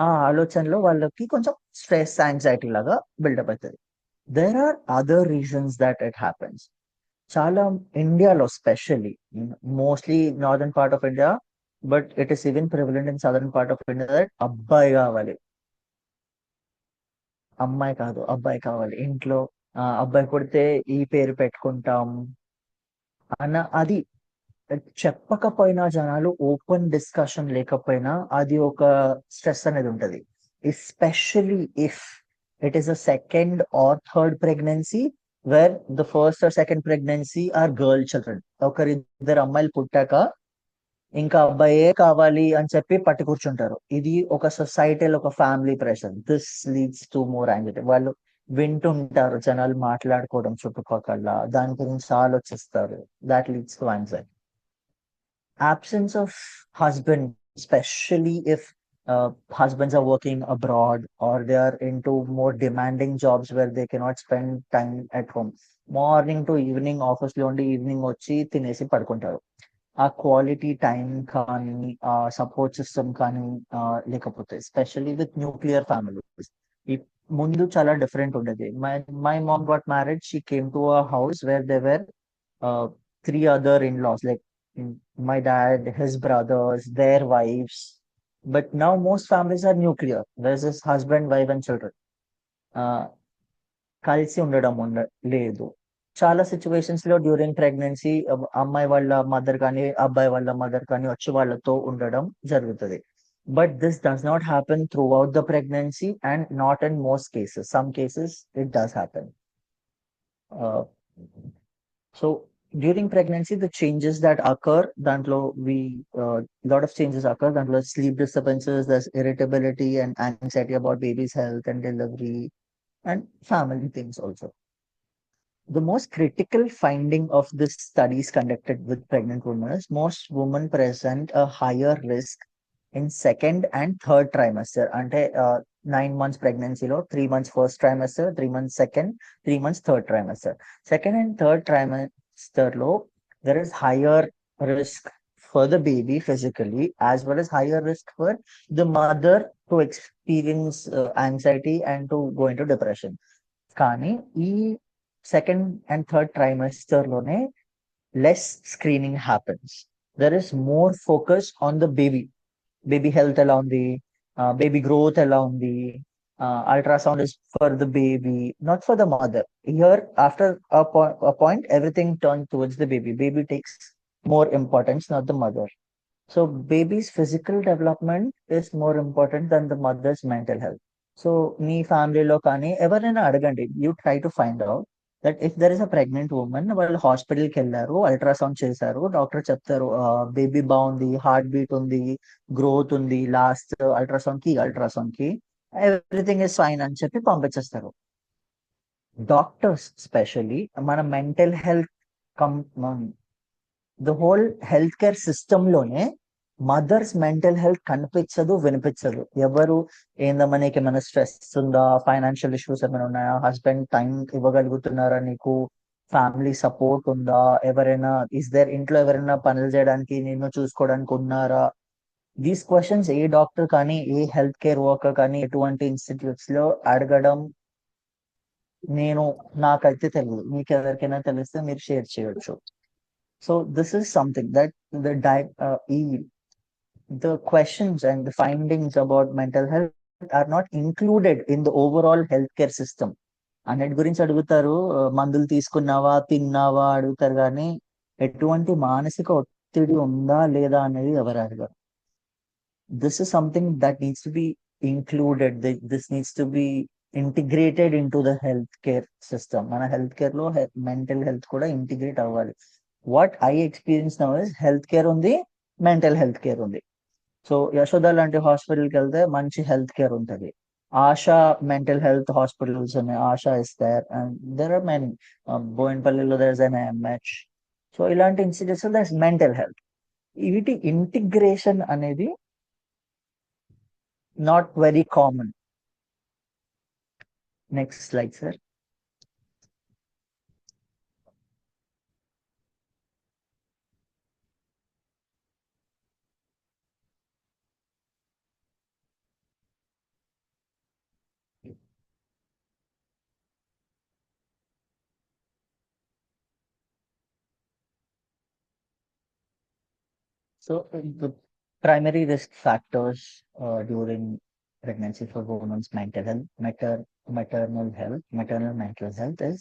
[SPEAKER 7] ఆ ఆలోచనలో వాళ్ళకి కొంచెం స్ట్రెస్, యాంగ్జైటీ లాగా బిల్డప్ అవుతుంది. There are other reasons that it happens. చాలా ఇండియాలో specially, mostly northern part of India, but it is even prevalent in southern part of India, that అబ్బాయి కావాలి, అమ్మాయి కాదు, అబ్బాయి కావాలి. ఇంట్లో అబ్బాయి పుడితే ఈ పేరు పెట్టుకుంటాం అన్న అది చెప్పకపోయినా, జనాలు ఓపెన్ డిస్కషన్ లేకపోయినా అది ఒక స్ట్రెస్ అనేది ఉంటది. Especially if it is a second or third pregnancy where the first or second pregnancy are girl children. ఒకరిద్దరు అమ్మాయిలు పుట్టాక ఇంకా అబ్బాయే కావాలి అని చెప్పి పట్టి కూర్చుంటారు. ఇది ఒక సొసైటీలో ఒక family pressure. This leads to more anxiety. వాళ్ళు వింటుంటారు జనాలు మాట్లాడుకోవడం చుట్టుపక్కల, దాని గురించి ఆలోచిస్తారు. That leads to anxiety. Absence of husband, especially if husbands are working abroad or they are into more demanding jobs where they cannot spend time at home. Morning to evening office లో ఉండి evening వచ్చి తినేసి పడుకుంటారు. ఆ quality time కానీ, ఆ support system కానీ లేకపోతే, ఎస్పెషల్లీ విత్ న్యూక్లియర్ ఫ్యామిలీస్. ఈ ముందు చాలా డిఫరెంట్ ఉండేది. My mom got married, she came to a house where they were 3 other in-laws, like my dad, his brothers, their wives. But now most families are nuclear. There's this husband, wife and children. కలిసి ఉండడం లేదు. చాలా situations లో during pregnancy అమ్మాయి వాళ్ళ mother కానీ, అబ్బాయి వాళ్ళ మదర్ కానీ వచ్చి వాళ్ళతో ఉండడం జరుగుతుంది. But this does not happen throughout the pregnancy and not in most cases. Some cases it does happen. So during pregnancy, the changes that occur, dantlo lot of changes occur. Dantlo sleep disturbances, there's irritability and anxiety about baby's health and delivery and family things also. The most critical finding of this studies conducted with pregnant women is most women present a higher risk in second and third trimester. Ante 9 months pregnancy lo 3 months first trimester, 3 months second, 3 months third trimester. Second and third trimester lo there is higher risk for the baby physically, as well as higher risk for the mother to experience anxiety and to go into depression. Kani ee second and third trimester lone less screening happens. There is more focus on the baby health ఎలా ఉంది, baby growth ఎలా ఉంది, ultrasound is for the baby, not for the mother. Here, after a point, everything turns towards the baby. Baby takes more importance, not the mother. So baby's physical development is more important than the mother's mental health. So మీ ఫ్యామిలీలో కానీ ఎవరైనా అడగండి, you try to find out that if there is a pregnant women, వాళ్ళు హాస్పిటల్కి వెళ్ళారు, ultrasound చేశారు, doctor చెప్తారు baby బాగుంది, హార్ట్ బీట్ ఉంది, గ్రోత్ ఉంది, లాస్ట్ అల్ట్రాసౌండ్ కి ఎవ్రీథింగ్ ఇస్ ఫైన్ అని చెప్పి పంపించేస్తారు. డాక్టర్స్ స్పెషల్లీ మన mental health the whole health care system లోనే మదర్స్ మెంటల్ హెల్త్ కనిపించదు, వినిపించదు. ఎవరు ఏందమ్మా నీకు ఏమైనా స్ట్రెస్ ఉందా, ఫైనాన్షియల్ ఇష్యూస్ ఏమైనా ఉన్నాయా, హస్బెండ్ టైం ఇవ్వగలుగుతున్నారా, నీకు ఫ్యామిలీ సపోర్ట్ ఉందా, ఎవరైనా ఇంట్లో ఎవరైనా పనులు చేయడానికి నిన్ను చూసుకోవడానికి ఉన్నారా, దీస్ క్వశ్చన్స్ ఏ డాక్టర్ కానీ ఏ హెల్త్ కేర్ వర్కర్ కానీ ఎటువంటి ఇన్స్టిట్యూట్స్ లో అడగడం నాకైతే తెలియదు. మీకు ఎవరికైనా తెలిస్తే మీరు షేర్ చేయొచ్చు. So this is something that the questions and the findings about mental health are not included in the overall healthcare system. అన్నిటి గురించి అడుగుతారు, మందులు తీసుకున్నావా, తిన్నావా అడుగుతారు, కానీ ఎటువంటి మానసిక ఒత్తిడి ఉందా లేదా అనేది ఎవరు అడగరు. This is something that needs to be included. This needs to be integrated into the healthcare system. మన హెల్త్ కేర్ లో మెంటల్ హెల్త్ కూడా ఇంటిగ్రేట్ అవ్వాలి. What I experience now is health care ఉంది, మెంటల్ హెల్త్ కేర్ ఉంది. So Yashoda లాంటి హాస్పిటల్కి వెళ్తే మంచి హెల్త్ కేర్ ఉంటుంది. ఆశా మెంటల్ హెల్త్ హాస్పిటల్స్ ఉన్నాయి, ASHA is there and there are many. బోయిన్పల్లిలో there is N MH. So ఇలాంటి institutes there is mental health. వీటి ఇంటిగ్రేషన్ అనేది not very common. Next slide sir. So the primary risk factors during pregnancy for women's mental health, maternal mental health is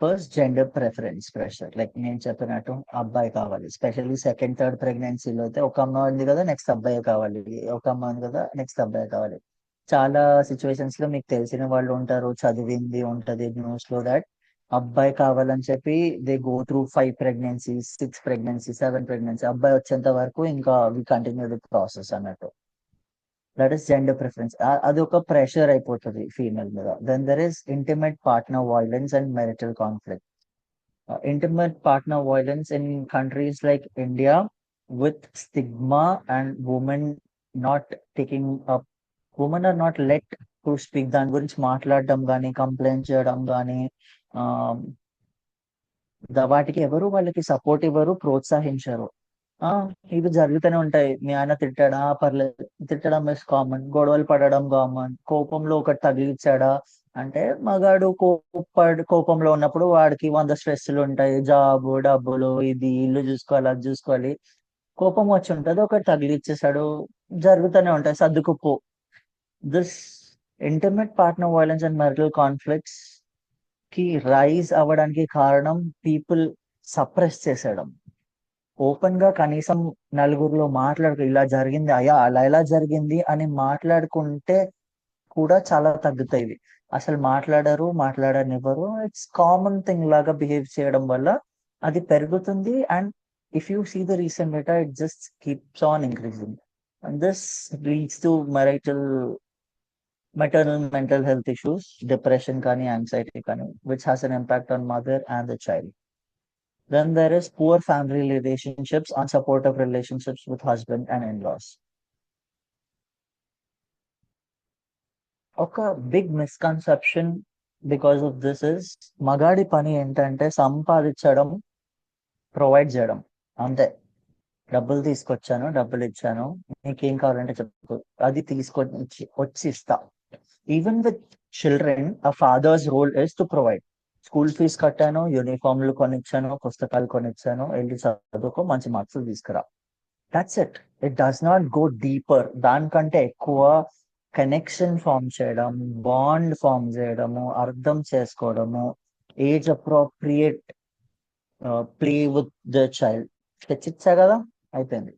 [SPEAKER 7] first gender preference pressure. Like నేను చెప్పినట్టు అబ్బాయి కావాలి, especially second third ప్రెగ్నెన్సీలో అయితే ఒక అమ్మాయి ఉంది కదా నెక్స్ట్ అబ్బాయి కావాలి, ఒక అమ్మాయి ఉంది కదా నెక్స్ట్ అబ్బాయి కావాలి. చాలా సిచ్యువేషన్స్ లో మీకు తెలిసిన వాళ్ళు ఉంటారు, చదివింది ఉంటది న్యూస్ లో, దట్ అబ్బాయి కావాలని చెప్పి they go through 5 pregnancies, 6 pregnancies, 7 pregnancies, అబ్బాయి వచ్చేంత వరకు ఇంకా వి కంటిన్యూ ది ప్రాసెస్ అన్నట్టు. That is gender preference. అది ఒక ప్రెషర్ అయిపోతుంది ఫీమేల్ మీద. Then there is intimate partner violence and marital conflict. Intimate partner violence in countries like India with stigma and women are not let to speak. దాని గురించి మాట్లాడడం కానీ, complaint చేయడం కానీ, వాటికి ఎవరు వాళ్ళకి సపోర్ట్ ఇవ్వరు, ప్రోత్సహించరు. ఇవి జరుగుతూనే ఉంటాయి. మీ ఆయన తిట్టాడా, పర్లేదు, తిట్టడం ఇస్ కామన్, గొడవలు పడడం కామన్, కోపంలో ఒకటి తగిలిచ్చాడా అంటే మగాడు కోపంలో ఉన్నప్పుడు వాడికి 100 స్ట్రెస్లు ఉంటాయి, జాబు, డబ్బులు, ఇది ఇల్లు చూసుకోవాలి, అది చూసుకోవాలి. కోపం వచ్చి ఉంటది, ఒకటి తగిలిచ్చేసాడు, జరుగుతూనే ఉంటాయి, సర్దుకుపో. This intimate partner violence and marital conflicts కి రైజ్ అవ్వడానికి కారణం పీపుల్ సప్రెస్ చేసేయడం. ఓపెన్ గా కనీసం నలుగురిలో ఇలా జరిగింది అయ్యా, అలా ఎలా జరిగింది అని మాట్లాడుకుంటే కూడా చాలా తగ్గుతాయి. అసలు మాట్లాడనివ్వరు. ఇట్స్ కామన్ థింగ్ లాగా బిహేవ్ చేయడం వల్ల అది పెరుగుతుంది. And if you see the recent data, it just keeps on increasing. And this leads to maternal mental health issues, depression kani, anxiety kani, which has an impact on mother and the child. Then there is poor family relationships, unsupportive relationships with husband and in-laws. ఒక big misconception because of this is, మగాడి పని ఏంటంటే సంపాదించడం, provide చేయడం అంతే. డబ్బులు తీసుకొచ్చాను, డబ్బులు ఇచ్చాను, నీకేం కావాలంటే చెప్పు, అది వచ్చి ఇస్తా. Even with children, a father's role is to provide. School fees కట్టాను, యూనిఫామ్లు కొనిచ్చాను, పుస్తకాలు కొనిచ్చాను, వెళ్ళి చదువుకో, మంచి మార్క్స్ తీసుకురా. That's it. It does not go deeper. దానికంటే ఎక్కువ కనెక్షన్ ఫామ్ చేయడం, బాండ్ ఫామ్ చేయడము, అర్థం చేసుకోవడము, age appropriate play with the child తెచ్చిచ్చా కదా, అయిపోయింది.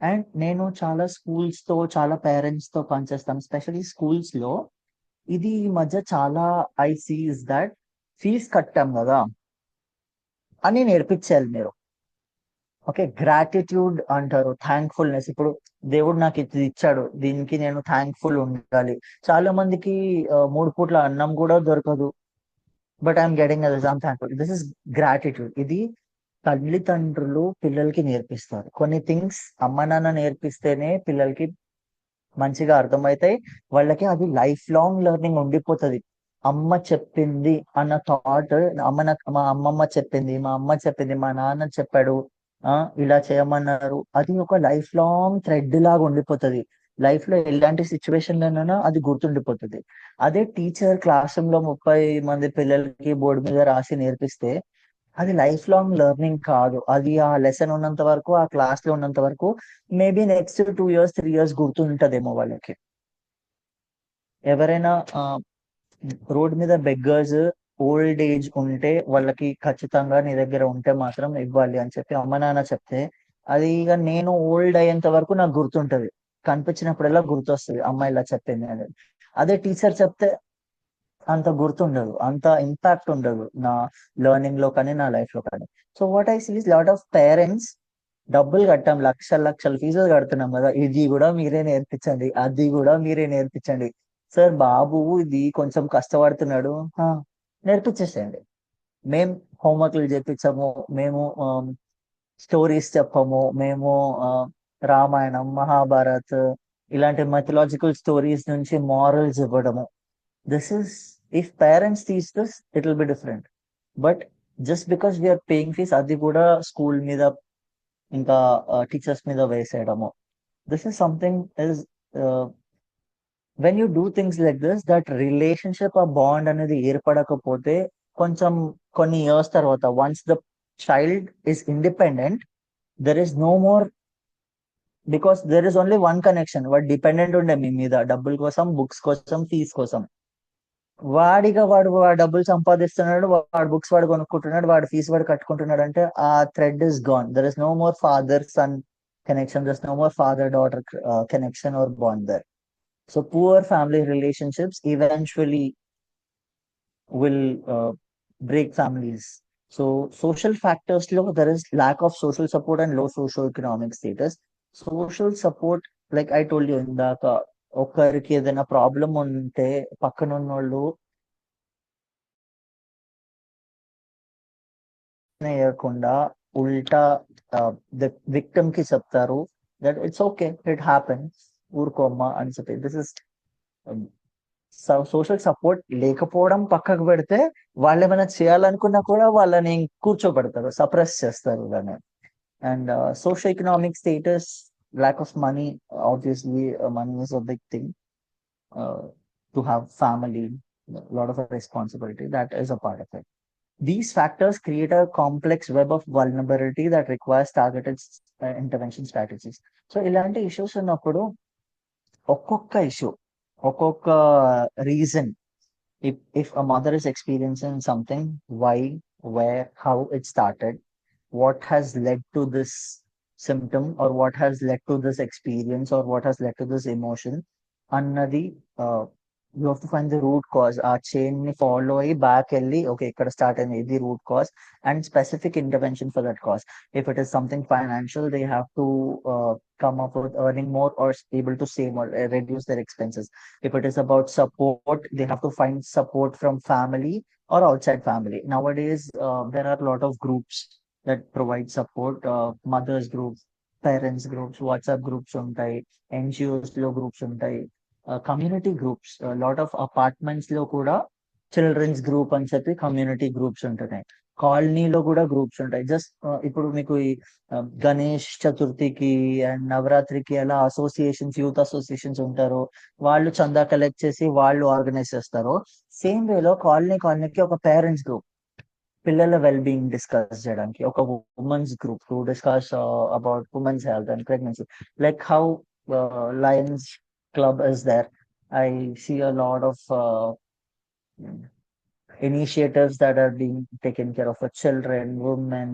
[SPEAKER 7] అండ్ నేను చాలా స్కూల్స్ తో, చాలా పేరెంట్స్ తో పనిచేస్తాను, స్పెషల్లీ స్కూల్స్ లో. ఇది ఈ మధ్య చాలా I see is that fees కట్టాం కదా అని నేర్పించాలి మీరు. ఓకే, గ్రాటిట్యూడ్ అంటారు, థ్యాంక్ఫుల్నెస్. ఇప్పుడు దేవుడు నాకు ఇది ఇచ్చాడు, దీనికి నేను థ్యాంక్ఫుల్ ఉండాలి. చాలా మందికి 3 పూట్ల అన్నం కూడా దొరకదు, but I'm getting I'm thankful. This is gratitude. ఇది తల్లిదండ్రులు పిల్లలకి నేర్పిస్తారు. కొన్ని థింగ్స్ అమ్మ నాన్న నేర్పిస్తేనే పిల్లలకి మంచిగా అర్థమవుతాయి. వాళ్ళకి అది లైఫ్ లాంగ్ లెర్నింగ్ ఉండిపోతుంది. అమ్మ చెప్పింది అన్న థాట్, మా అమ్మమ్మ చెప్పింది, మా అమ్మ చెప్పింది, మా నాన్న చెప్పాడు, ఇలా చేయమన్నారు, అది ఒక లైఫ్ లాంగ్ థ్రెడ్ లాగా ఉండిపోతుంది. లైఫ్ లో ఎలాంటి సిచ్యువేషన్ లోనైనా అది గుర్తుండిపోతుంది. అదే టీచర్ క్లాస్ రూమ్ లో 30 మంది పిల్లలకి బోర్డు మీద రాసి నేర్పిస్తే అది లైఫ్ లాంగ్ లెర్నింగ్ కాదు. అది ఆ లెసన్ ఉన్నంత వరకు, ఆ క్లాస్ లో ఉన్నంత వరకు, మేబీ నెక్స్ట్ 2 years 3 years గుర్తుంటదేమో వాళ్ళకి. ఎవరైనా రోడ్ మీద బెగ్గర్స్ ఓల్డ్ ఏజ్ ఉంటే వాళ్ళకి ఖచ్చితంగా నీ దగ్గర ఉంటే మాత్రం ఇవ్వాలి అని చెప్పి అమ్మ నాన్న చెప్తే, అది ఇక నేను ఓల్డ్ అయ్యేంత వరకు నాకు గుర్తుంటది. కనిపించినప్పుడల్లా గుర్తొస్తుంది అమ్మ ఇలా చెప్పింది అనేది. అదే టీచర్ చెప్తే అంత గుర్తుండదు, అంత ఇంపాక్ట్ ఉండదు నా లెర్నింగ్ లో కానీ, నా లైఫ్ లో కానీ. So what I see is lot of parents డబ్బులు కట్టాం, లక్షల ఫీజులు కడుతున్నాం కదా, ఇది కూడా మీరే నేర్పించండి, అది కూడా మీరే నేర్పించండి. సార్ బాబు ఇది కొంచెం కష్టపడుతున్నాడు, నేర్పించేసేయండి. మేము హోంవర్క్లు చేపించము, మేము స్టోరీస్ చెప్పము, మేము రామాయణం, మహాభారత్ ఇలాంటి mythological స్టోరీస్ నుంచి మారల్స్ ఇవ్వడము. This is, if parents teach this it will be different. But just because we are paying fees, అది కూడా స్కూల్ మీద ఇంకా టీచర్స్ మీద వేసేయడము. This is something is, when you do things like this, that relationship, ఆ bond అనేది ఏర్పడకపోతే కొంచెం కొన్ని ఇయర్స్ తర్వాత, once the child is independent, there is no more, because there is only one connection. వాడు డిపెండెంట్ ఉండే మీ మీద, డబ్బుల కోసం, బుక్స్ కోసం, ఫీజ్ కోసం. వాడు డబ్బులు సంపాదిస్తున్నాడు, వాడు బుక్స్ వాడు కొనుక్కుంటున్నాడు, వాడు ఫీజు వాడు కట్టుకుంటున్నాడు అంటే ఆ thread is gone. There is no more father son connection, there's no more father daughter connection or bond there. So poor family relationships eventually will break families. So social factors lo, there is lack of social support and low socio-economic status. Social support, like I told you indaka, ఒకరికి ఏదైనా problem ఉంటే పక్కనున్నోళ్ళు వేయకుండా ఉల్టా victim కి చెప్తారు that it's okay, it happens, ఊరుకోమ్మా అని చెప్పి. దిస్ ఇస్ సోషల్ సపోర్ట్ లేకపోవడం పక్కకు పెడితే, వాళ్ళు ఏమైనా చేయాలనుకున్నా కూడా వాళ్ళని కూర్చోబెడతారు, సప్రెస్ చేస్తారు దాన్ని. And social economic status, lack of money, obviously money is a big thing. To have family, a lot of responsibility, that is a part of it. These factors create a complex web of vulnerability that requires targeted intervention strategies. So ilanti issues ఉన్నప్పుడు ఒక్కొక్క issue, ఒక్కొక్క reason, if a mother is experiencing something, why, where, how it started, what has led to this symptom, or what has led to this experience, or what has led to this emotion annadi, you have to find the root cause. Our chain ni follow ayi back elli, okay ikkada start ayindi, idi root cause, and specific intervention for that cause. If it is something financial, they have to come up with earning more or able to save or reduce their expenses. If it is about support, they have to find support from family or outside family. Nowadays there are a lot of groups that provide support, mothers groups, parents groups, WhatsApp groups untai, NGOs lo groups untai, community groups, lot of apartments లో కూడా children's group అని చెప్పి community groups ఉంటున్నాయి. కాలనీలో కూడా groups ఉంటాయి. Just ఇప్పుడు మీకు ఈ గణేష్ చతుర్థికి అండ్ నవరాత్రికి అలా అసోసియేషన్స్, యూత్ అసోసియేషన్స్ ఉంటారు, వాళ్ళు చందా కలెక్ట్ చేసి వాళ్ళు ఆర్గనైజ్ చేస్తారు. సేమ్ వేలో కాలనీకి ఒక పేరెంట్స్ గ్రూప్, పిల్లల వెల్ బీయింగ్ డిస్కస్ చేయడానికి, ఒక women's group two discuss about women's health and pregnancy, like how Lions club is there. I see a lot of initiatives that are being taken care of for children, women,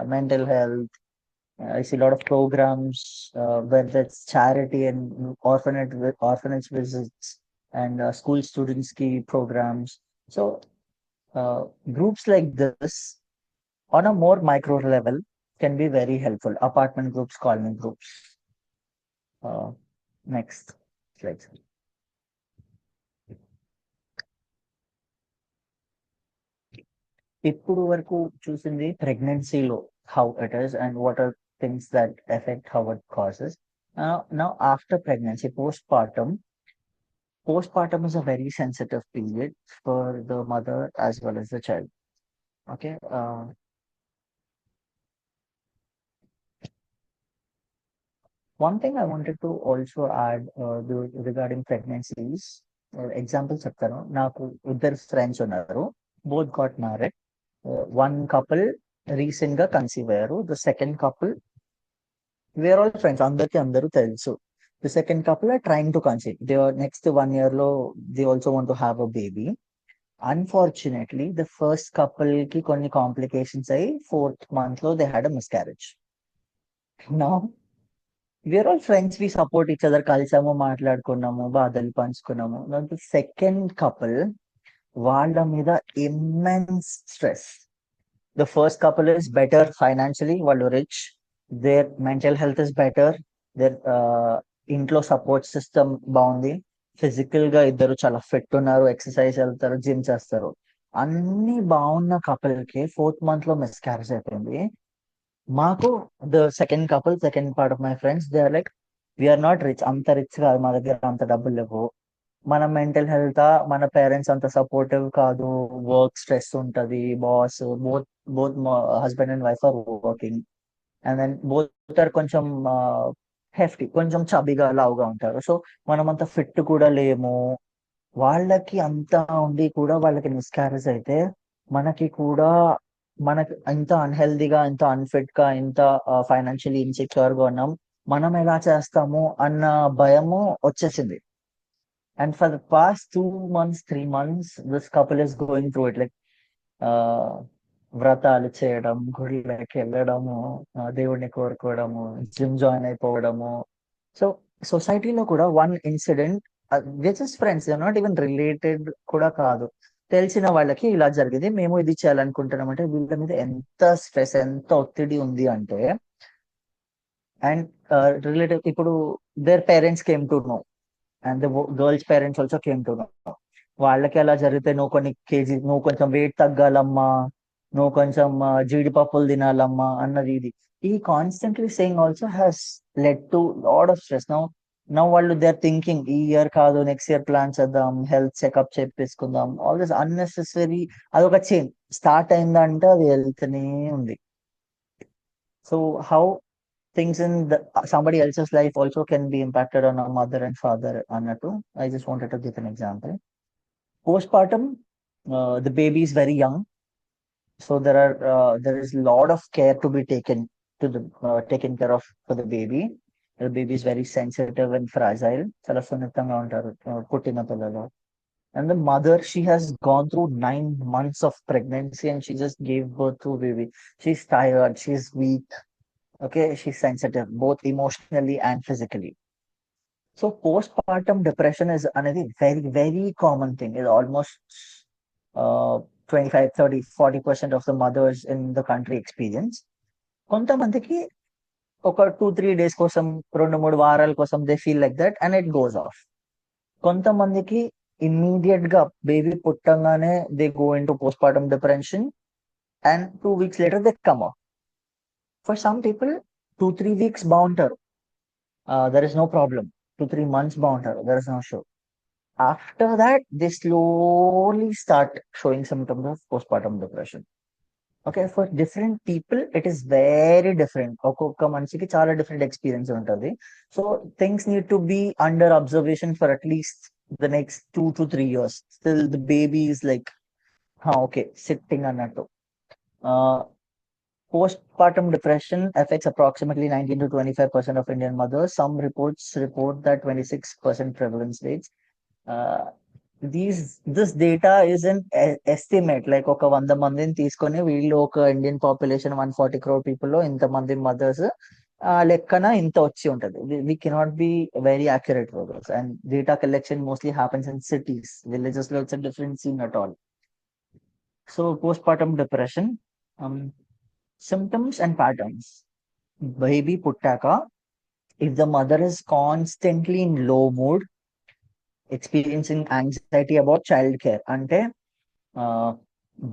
[SPEAKER 7] mental health. I see a lot of programs, whether it's charity and orphanage visits and school students key programs. So groups like this on a more micro level can be very helpful. Apartment groups, colony groups. Next slide. ఇప్పుడు వరకు చూసింది ప్రెగ్నెన్సీలో how it is and what are things that affect how it causes. Now after pregnancy, postpartum is a very sensitive period for the mother as well as the child. Okay. One thing I wanted to also add regarding pregnancies, example చెప్తాను. నాకు ఇద్దరు friends ఉన్నారు, both got married. One couple recent గా conceive అయ్యారు. The second couple, where all friends, అందరికి అందరూ తెలుసు. The second couple are trying to conceive. They are next 1 year లో they also want to have a baby. Unfortunately, the first couple కి కొన్ని complications అయ్యి 4th month లో they had a miscarriage. Now we're all friends, we support each other, కలిసాము, మాట్లాడుకున్నాము, బాధలు పంచుకున్నాము. Now the second couple, వాళ్ళ మీద immense stress. The first couple is better financially, వాళ్ళు rich, their mental health is better, their ఇంట్లో support system బాగుంది, physical గా ఇద్దరు చాలా ఫిట్ ఉన్నారు, ఎక్సర్సైజ్ వెళ్తారు, జిమ్ చేస్తారు, అన్ని బాగున్న కపుల్ కి 4th month లో మిస్క్యారేజ్ అయిపోయింది. మాకు the second part of my friends, they are like, we're not rich, అంత రిచ్ కాదు, మా దగ్గర అంత డబ్బులు లేవు, మన మెంటల్ హెల్త్, మన పేరెంట్స్ అంత సపోర్టివ్ కాదు, వర్క్ స్ట్రెస్ ఉంటది, boss, both husband and wife are working, and then both are కొంచెం హెఫ్టీ, కొంచెం చబిగా లావుగా ఉంటారు. సో మనం అంత ఫిట్ కూడా లేము. వాళ్ళకి అంతా ఉండి కూడా వాళ్ళకి మిస్క్యారేజ్ అయితే మనకి కూడా, మనకి ఇంత అన్హెల్దీగా, ఇంత అన్ఫిట్ గా, ఇంత ఫైనాన్షియలీ ఇన్సెక్యూర్ గా ఉన్నాం, మనం ఎలా చేస్తాము అన్న భయము వచ్చేసింది. And for the past 2 months, 3 months, this couple is going through it, like వ్రతాలు చేయడం, గుడిలోకి వెళ్ళడము, దేవుడిని కోరుకోవడము, జిమ్ జాయిన్ అయిపోవడము. సో సొసైటీలో కూడా one incident, just friends, not even related కూడా కాదు, తెలిసిన వాళ్ళకి ఇలా జరిగింది, మేము ఇది చేయాలనుకుంటున్నాం అంటే వీళ్ళ మీద ఎంత స్ట్రెస్, ఎంత ఒత్తిడి ఉంది అంటే, అండ్ రిలేటివ్, ఇప్పుడు their parents came to know and the girl's parents also came to know. వాళ్ళకి ఎలా జరిగితే, నువ్వు కొంచెం వెయిట్ తగ్గాలమ్మా, నువ్వు కొంచెం జీడిపప్పులు తినాలమ్మా అన్నది, ఇది ఈ constantly saying also has led to lot of stress. Now వాళ్ళు దే ఆర్ థింకింగ్, ఈ ఇయర్ కాదు నెక్స్ట్ ఇయర్ ప్లాన్ చేద్దాం, హెల్త్ చెకప్ చేపించుకుందాం, ఆల్ దిస్ అన్నెసెసరీ. అదొక చైన్ స్టార్ట్ అయిందంటే అది వెళ్తూనే ఉంది. So how things in somebody else's life also can be impacted on a mother and father annattu. I just wanted to give an example. Postpartum, the baby is very young, so there is a lot of care to be taken care of for the baby. The baby is very sensitive and fragile, chala sunnatanga untaru puttina pillalu. And the mother, she has gone through 9 months of pregnancy and she just gave birth to a baby. She's tired, she's weak. Okay, she's sensitive both emotionally and physically. So postpartum depression is another very, very common thing. It's almost 25, 30, 40% of the mothers in the country experience. కొంతమందికి ఒక 2-3 days కోసం, 2-3 వారాల కోసం they feel like that and it goes off. కొంతమందికి immediate గా baby పుట్టంగానే they go into postpartum depression and 2 weeks later they come off. For some people 2-3 weeks బాగుంటారు, there is no problem. 2-3 months బాగుంటారు, there is no issue. After that they slowly start showing symptoms of postpartum depression. Okay, for different people it is very different. ఒక్కొక్క మనిషికి చాలా different experience ఉంటుంది. So things need to be under observation for at least the next 2 to 3 years till the baby is like okay, sitting అన్నట్టు. Postpartum depression affects approximately 19 to 25% of Indian mothers. Some reports report that 26% prevalence rates. This data is an estimate, like ఒక 100 మందిని తీసుకొని వీళ్ళు ఒక Indian population 140 crore people లో ఇంతమంది mothers లెక్కన ఇంత వచ్చి ఉంటది. We cannot be very accurate for this, and data collection mostly happens in cities. Villages లో it's different scene at all. So postpartum depression symptoms and patterns. Baby puttaka, if the mother is constantly in low mood, experiencing anxiety about child care, అంటే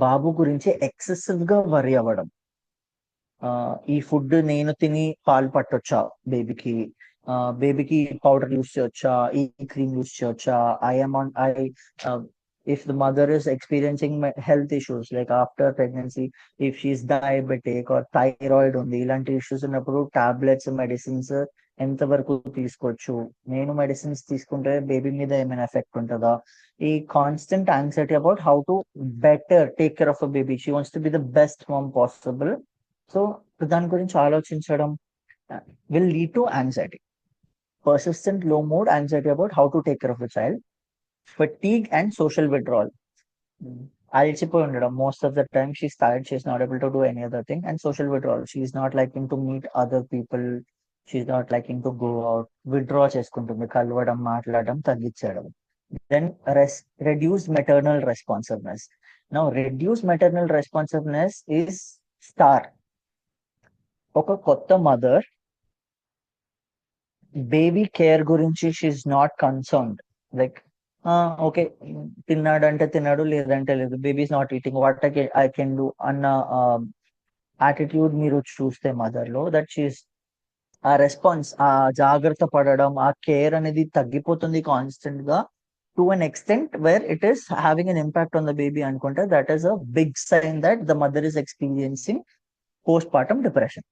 [SPEAKER 7] బాబు గురించి excessive గా వరి అవ్వడం, ఈ food నేను తిని పాలు పట్టొచ్చా బేబీకి, బేబీకి పౌడర్ యూస్ చేయొచ్చా, ఈ క్రీమ్ యూస్ చేయొచ్చా, if the mother is experiencing health issues like after pregnancy, if she's diabetic or thyroid ఉంది, ఇలాంటి ఇష్యూస్ ఉన్నప్పుడు టాబ్లెట్స్ మెడిసిన్స్ ఎంత వరకు తీసుకోవచ్చు, నేను మెడిసిన్స్ తీసుకుంటే బేబీ మీద ఏమైనా ఎఫెక్ట్ ఉంటుందా, ఈ constant anxiety about how to better take care of a baby. She wants to be the best mom possible. So దాని గురించి ఆలోచించడం will lead to anxiety. Persistent low mood, anxiety about how to take care of the child. Fatigue and social withdrawal. అలసిపోయి ఉండడం, most of the time she's tired, she's not able to do any other thing. And social withdrawal, she's not liking to meet other people, she's not liking to go out, withdraw చేసుకుంటుంది, కలవడం మాట్లాడడం తగ్గించడం. Then reduced maternal responsiveness. Now reduced maternal responsiveness is star. ఒక కొత్త mother baby care గురించి she's not concerned, like okay తిన్నాడు అంటే తిన్నాడు, లేదంటే లేదు, baby is not eating, what I can do అన్న యాటిట్యూడ్ మీరు చూస్తే మదర్ లో, దట్ షీఈస్ ఆ రెస్పాన్స్, ఆ జాగ్రత్త పడడం, ఆ కేర్ అనేది తగ్గిపోతుంది కాన్స్టెంట్ గా to an extent where it is having an impact on the baby అనుకుంటే that is a big sign that the mother is experiencing postpartum depression.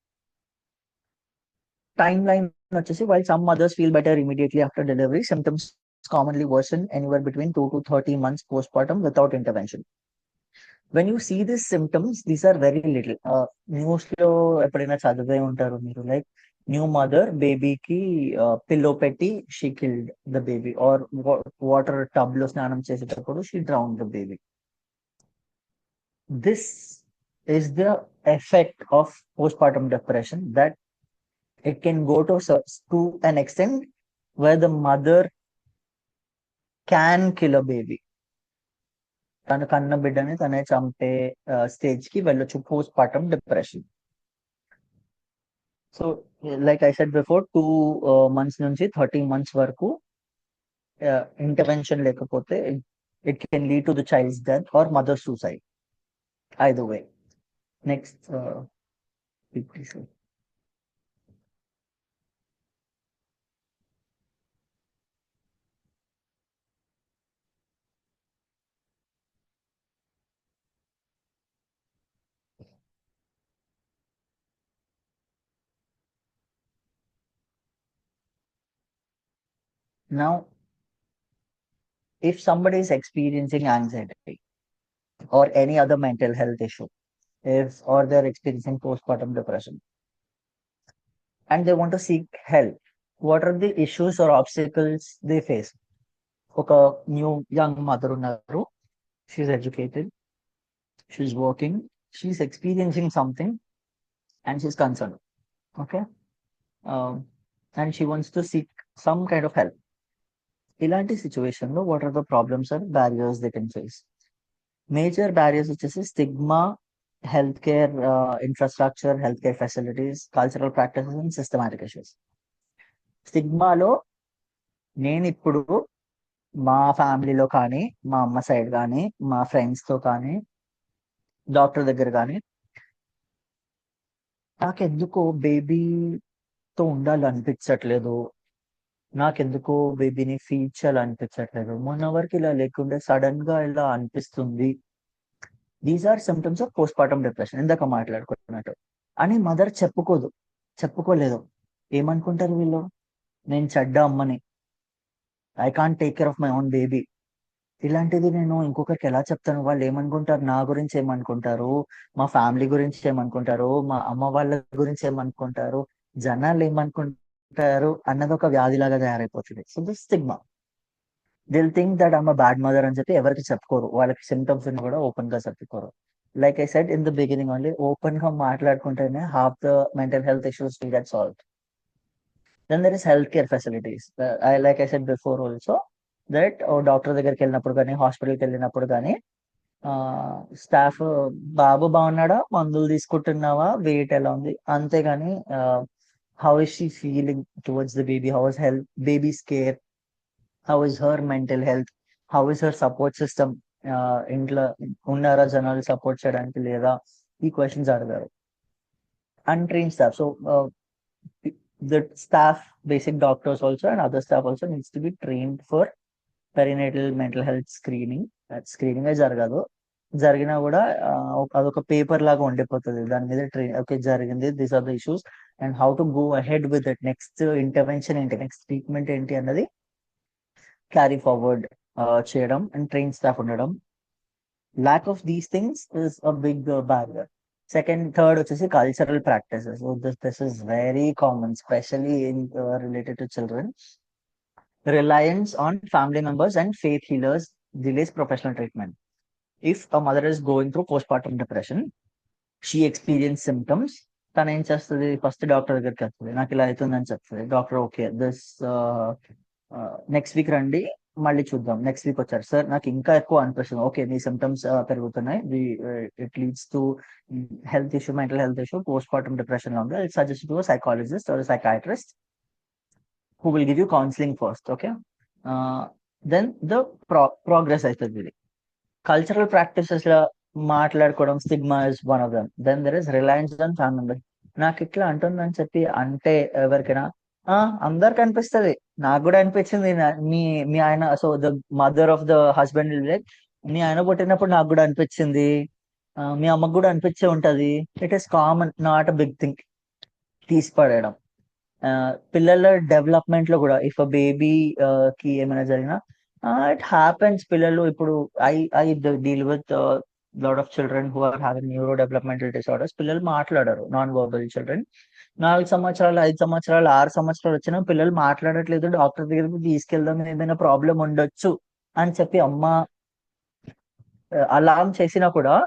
[SPEAKER 7] Timeline వచ్చేసి, while some mothers feel better immediately after delivery, symptoms commonly worsen anywhere between 2 to 30 months postpartum without intervention. When you see these symptoms, these are very little. News lo ఎప్పుడైనా చదివే ఉంటారు మీరు, like new mother బేబీకి pillow పెట్టి she killed the baby, or water tub లో స్నానం చేసేటప్పుడు she drown the baby. This is the effect of postpartum depression, that it can go to an extent where the mother can kill a baby. తన కన్న బిడ్డని తనే చంపే stage కి వెళ్ళొచ్చు postpartum depression. So like I said before, 2 months నుంచి 30 months వరకు intervention లేకపోతే it can lead to the child's death or mother suicide, either way. Next now, if somebody is experiencing anxiety or any other mental health issue, or they're experiencing postpartum depression and they want to seek help, what are the issues or obstacles they face? ఒక new young mother ఉన్నారు, she's educated, she's working, she's experiencing something and she's concerned, okay, and she wants to seek some kind of help. ఇలాంటి situation లో what are the problems and barriers they can face? Major barriers వచ్చేసి stigma, health care infrastructure, health care facilities, cultural practices and systematic issues. స్టిగ్మాలో నేను ఇప్పుడు మా ఫ్యామిలీలో కానీ, మా అమ్మ సైడ్ కానీ, మా ఫ్రెండ్స్ తో కానీ, డాక్టర్ దగ్గర కానీ, నాకెందుకో బేబీతో ఉండాలనిపించట్లేదు, నాకెందుకో బేబీని ఫీడ్ చేయాలనిపించట్లేదు, మొన్న వరకు ఇలా లేకుంటే సడన్ గా ఇలా అనిపిస్తుంది. These are symptoms of postpartum depression. ఇందాక మాట్లాడుకున్నట్టు అని మదర్ చెప్పుకోలేదు. ఏమనుకుంటారు వీళ్ళు, నేను చెడ్డ అమ్మని, I can't take care of my own baby. ఇలాంటిది నేను ఇంకొకరికి ఎలా చెప్తాను? వాళ్ళు ఏమనుకుంటారు, నా గురించి ఏమనుకుంటారు, మా ఫ్యామిలీ గురించి ఏమనుకుంటారు, మా అమ్మ వాళ్ళ గురించి ఏమనుకుంటారు, జనాలు ఏమనుకుంటారు అన్నది ఒక వ్యాధిలాగా తయారైపోతుంది. So this stigma. They'll think that I'm a bad mother అని చెప్పి ఎవరికి చెప్పుకోరు. వాళ్ళకి సిమ్టమ్స్ ఉన్నా కూడా ఓపెన్ గా చెప్పుకోరు. Like I said in the beginning only, open గా మాట్లాడుకుంటేనే half the mental health issues will get solve. Then there is health care facilities. Like I said before also that doctor దగ్గరికి వెళ్ళినప్పుడు కానీ, హాస్పిటల్కి వెళ్ళినప్పుడు కానీ స్టాఫ్ బాబు బాగున్నాడా, మందులు తీసుకుంటున్నావా, వెయిట్ ఎలా ఉంది, అంతేగాని how is she feeling towards the baby, how is health, babies care, how is her mental health, how is her support system, ఇంట్లో ఉన్నారా జనాలు సపోర్ట్ చేయడానికి లేదా, ఈ క్వశ్చన్స్ అడగారు. Untrained staff. So the staff, basic doctors also and other staff also needs to be trained for perinatal mental health screening. Screening జరగదు, జరిగినా కూడా అదొక పేపర్ లాగా ఉండిపోతుంది. దాని మీద ఓకే జరిగింది, these are the issues and how to go ahead with it, next intervention ఏంటి, నెక్స్ట్ ట్రీట్మెంట్ ఏంటి అన్నది క్యారీ ఫార్వర్డ్ చేయడం అండ్ ట్రైన్ స్టాఫ్ ఉండడం. Lack of these things is a big barrier. Third వచ్చేసి cultural practices. This is very common, specially in related to children. Reliance on family members and faith healers delays professional treatment. If a mother is going through postpartum depression, she experiences symptoms, తను ఏం చేస్తుంది, first doctor దగ్గరికి వెళ్తుంది, నాకు ఇలా అవుతుందని చెప్తుంది. Doctor okay this next week రండి, మళ్ళీ చూద్దాం. నెక్స్ట్ వీక్ వచ్చారు, సార్ నాకు ఇంకా ఎక్కువ అనిపిస్తుంది, ఓకే మీ సిమ్టమ్స్ పెరుగుతున్నాయి, it leads to health issue, mental health issue, postpartum depression లో ఉంది, it suggest to psychologist or psychiatrist who will give you counseling first. Okay, then the progress అవుతుంది. ఇది కల్చరల్ ప్రాక్టీసెస్ లో మాట్లాడుకోవడం, stigma is one of them. Then there is reliance on family member. నాకు ఇట్లా అంటుందని చెప్పి అంటే ఎవరికైనా అందరికి అనిపిస్తుంది, నాకు కూడా అనిపించింది, మీ మీ ఆయన, so the mother of the husband like, మీ ఆయన పుట్టినప్పుడు నాకు కూడా అనిపించింది, మీ అమ్మకు కూడా అనిపించే ఉంటది. It is common, not a big thing. తీసి పడేయడం. పిల్లల డెవలప్మెంట్ లో కూడా ఇఫ్ అ బేబీ కి ఏమైనా జరిగినా ఇట్ హ్యాపెన్స్. పిల్లలు ఇప్పుడు I deal with lot of children who are having neurodevelopmental disorders. పిల్లలు మాట్లాడరు, నాన్ వర్బల్ చిల్డ్రన్. 4 సంవత్సరాలు, 5 సంవత్సరాలు, 6 సంవత్సరాలు వచ్చినా పిల్లలు మాట్లాడట్లేదు, డాక్టర్ దగ్గరికి తీసుకెళ్దాం, ఏదైనా ప్రాబ్లం ఉండొచ్చు అని చెప్పి అమ్మ అలారం చేసినా కూడా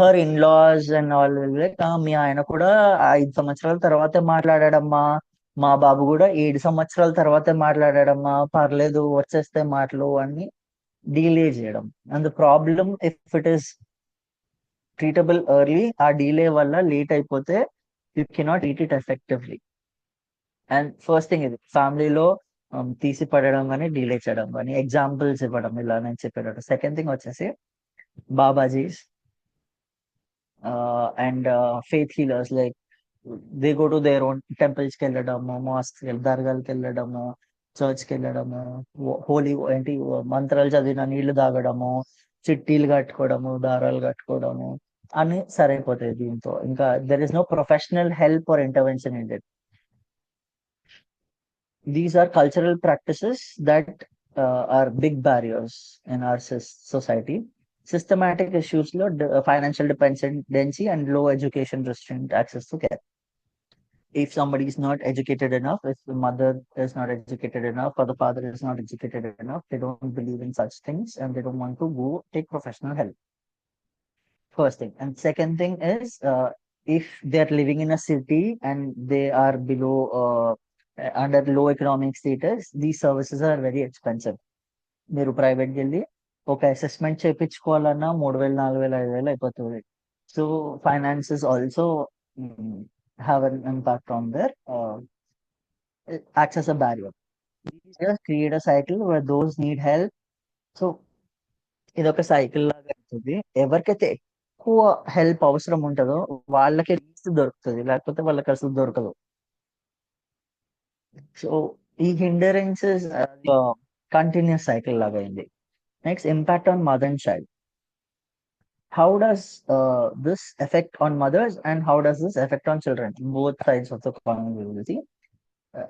[SPEAKER 7] her in laws and all like, మీ ఆయన కూడా 5 సంవత్సరాల తర్వాతే మాట్లాడాడమ్మా, మా బాబు కూడా 7 సంవత్సరాల తర్వాతే మాట్లాడాడమ్మా, పర్లేదు వచ్చేస్తే మాటలు అని డీలే చేయడం. And the problem if it is treatable early, ఆ డీలే వల్ల లేట్ అయిపోతే you cannot treat it effectively. And first thing ఇది ఫ్యామిలీలో తీసి పడడం కానీ డీలే చేయడం కానీ ఎగ్జాంపుల్స్ ఇవ్వడం, ఇలా నేను చెప్పేటట్టు. సెకండ్ థింగ్ వచ్చేసి babajis and faith healers, like they go to their own టెంపుల్స్కి వెళ్ళడము, మాస్క్ దర్గాలకి వెళ్ళడము, చర్చ్కి వెళ్ళడము, హోలీ ఏంటి మంత్రాలు చదివిన నీళ్లు తాగడము, చిట్టీలు కట్టుకోవడము, దారాలు కట్టుకోవడము అని సరైపోతాయి. దీంతో ఇంకా there is no professional help or intervention in it. These are cultural practices that are big barriers in our society. Systematic issues lo financial dependency and low education restraint access to care. If somebody is not educated enough, if the mother is not educated enough or the father is not educated enough, they don't believe in such things and they don't want to go take professional help. First thing. And second thing is, if they're living in a city and they are below under low economic status, these services are very expensive. మీరు ప్రైవేట్కి వెళ్ళి ఒక assessment చేయించుకోవాలన్నా 3,000, 4,000, 5,000 అయిపోతుంది. So finances also have an impact on their access a barrier. Create a cycle where those need help. So ఇది ఒక cycle లాగా అవుతుంది. ఎవరికైతే ఎక్కువ హెల్ప్ అవసరం ఉంటుందో వాళ్ళకి దొరుకుతుంది, లేకపోతే వాళ్ళకి అసలు దొరకదు. సో ఈ హిండరెన్సెస్ కంటిన్యూస్ సైకిల్ లాగా అయింది. Next, impact on mother and child. How does this affect on mothers and how does this affect on children? Both sides of the coin we will see.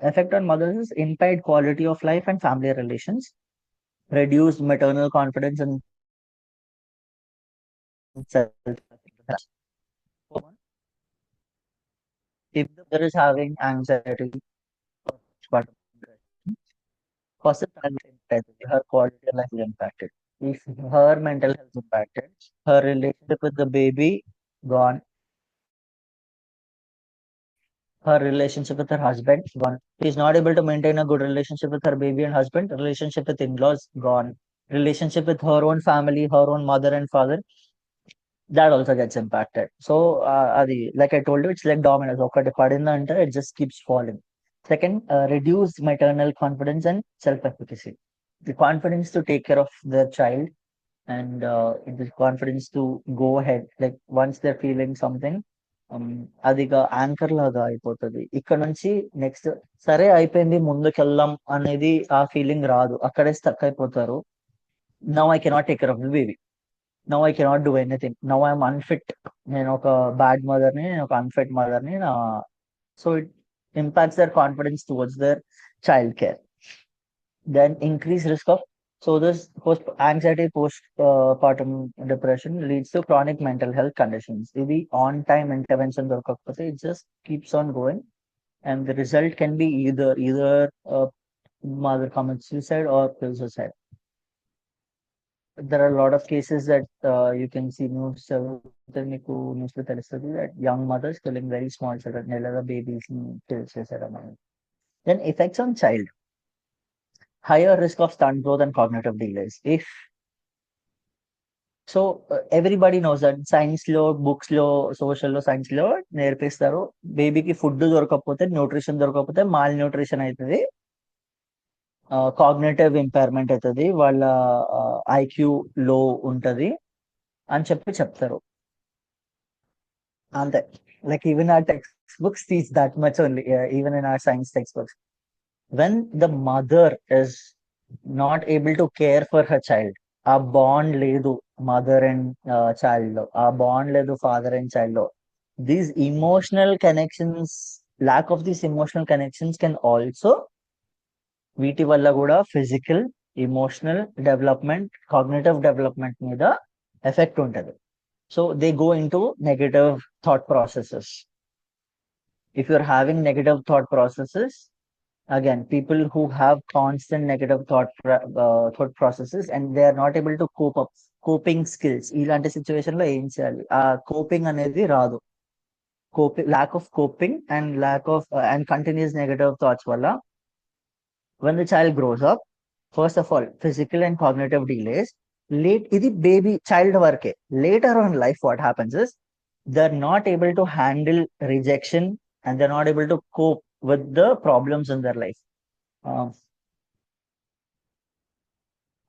[SPEAKER 7] Effect on mothers is impaired quality of life and family relations, reduced maternal confidence and self. If the mother is having anxiety, first her quality of life is impacted. If her mental health is impacted, her relationship with the baby gone, her relationship with her husband gone. She's not able to maintain a good relationship with her baby and husband. Relationship with in-laws gone. Relationship with her own family, her own mother and father, that also gets impacted. So adi, like I told you, it's like dominoes. Okati padindante, it just keeps falling. Second, reduced maternal confidence and self-efficacy. The confidence to take care of their child and the confidence to go ahead. Like once they're feeling something, అదిగా anchor లాగా అయిపోతుంది. ఇక్కడ నుంచి next సరే అయిపోయింది ముందుకెళ్దాం అనేది ఆ ఫీలింగ్ రాదు. అక్కడే స్టక్ అయిపోతారు. Now I cannot take care of the baby. Now I cannot do anything. Now I'm unfit. నేను ఒక బ్యాడ్ మదర్ని, నేను ఒక అన్ఫిట్ మదర్ని. So it impacts their confidence towards their child care. Then increased risk of, so this post anxiety, postpartum depression leads to chronic mental health conditions. If the on time intervention dorkakapothe, it just keeps on going, and the result can be either mother commits suicide or kills herself. There are a lot of cases that you can see news lo telustadi that young mothers killing very small children, nella babies ni kill chesaru. Then effects on child: higher risk of stunt growth and cognitive delays. If so, everybody knows that science lo, books lo, social lo, science lo నేర్పిస్తారు బేబీకి food దొరకకపోతే, nutrition దొరకకపోతే mall nutrition అవుతుంది, cognitive impairment అవుతుంది, వాళ్ళ IQ లో ఉంటది అని చెప్తారు. అంతే. Like even our textbooks teach that much only, even in our science textbooks. When the mother is not able to care for her child, a bond ledu mother and child lo, a bond ledu father and child lo, these emotional connections, lack of these emotional connections can also వీటి వల్ల కూడా physical, emotional development, cognitive development మీద effect ఉంటుంది. So they go into negative thought processes. If you're having negative thought processes, again, people who have constant negative thought processes and they are not able to cope up, coping skills, ఇలాంటి situation లో ఏం చేయాలి? ఆ coping అనేది రాదు. lack of coping and lack of and continuous negative thoughts వల్ల when the child grows up, first of all, physical and cognitive delays, ఇది baby child వరకే. Later on in life, what happens is they're not able to handle rejection and they're not able to cope with the problems in their life.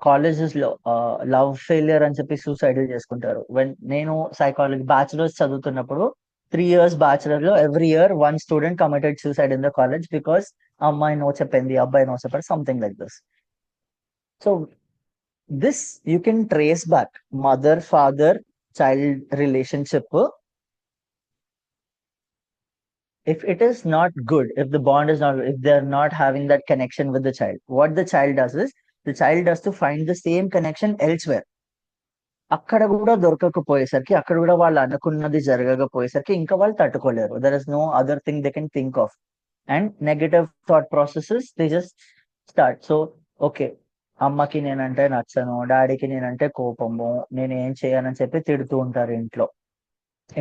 [SPEAKER 7] Colleges లో love failure అని చెప్పి suicidal చేసుకుంటారు. when నేను psychology bachelors చదువుతున్నప్పుడు 3 years bachelor లో every year 1 student committed suicide in the college because అమ్మాయి no చెప్పింది, అబ్బాయి నో చెప్పారు, something like this. So this you can trace back mother father child relationship. If it is not good, if the bond is not, if they're not having that connection with the child, what the child does is the child has to find the same connection elsewhere. అక్కడ కూడా దొరకకపోయేసరికి, అక్కడ కూడా వాళ్ళు అనుకున్నది జరగకపోయేసరికి ఇంకా వాళ్ళు తట్టుకోలేరు. There is no other thing they can think of. And negative thought processes they just start. So okay, అమ్మకి నేనంటే నచ్చను, డాడీకి నేనంటే కోపము, నేను ఏం చేయనని చెప్పి తిడుతూ ఉంటారు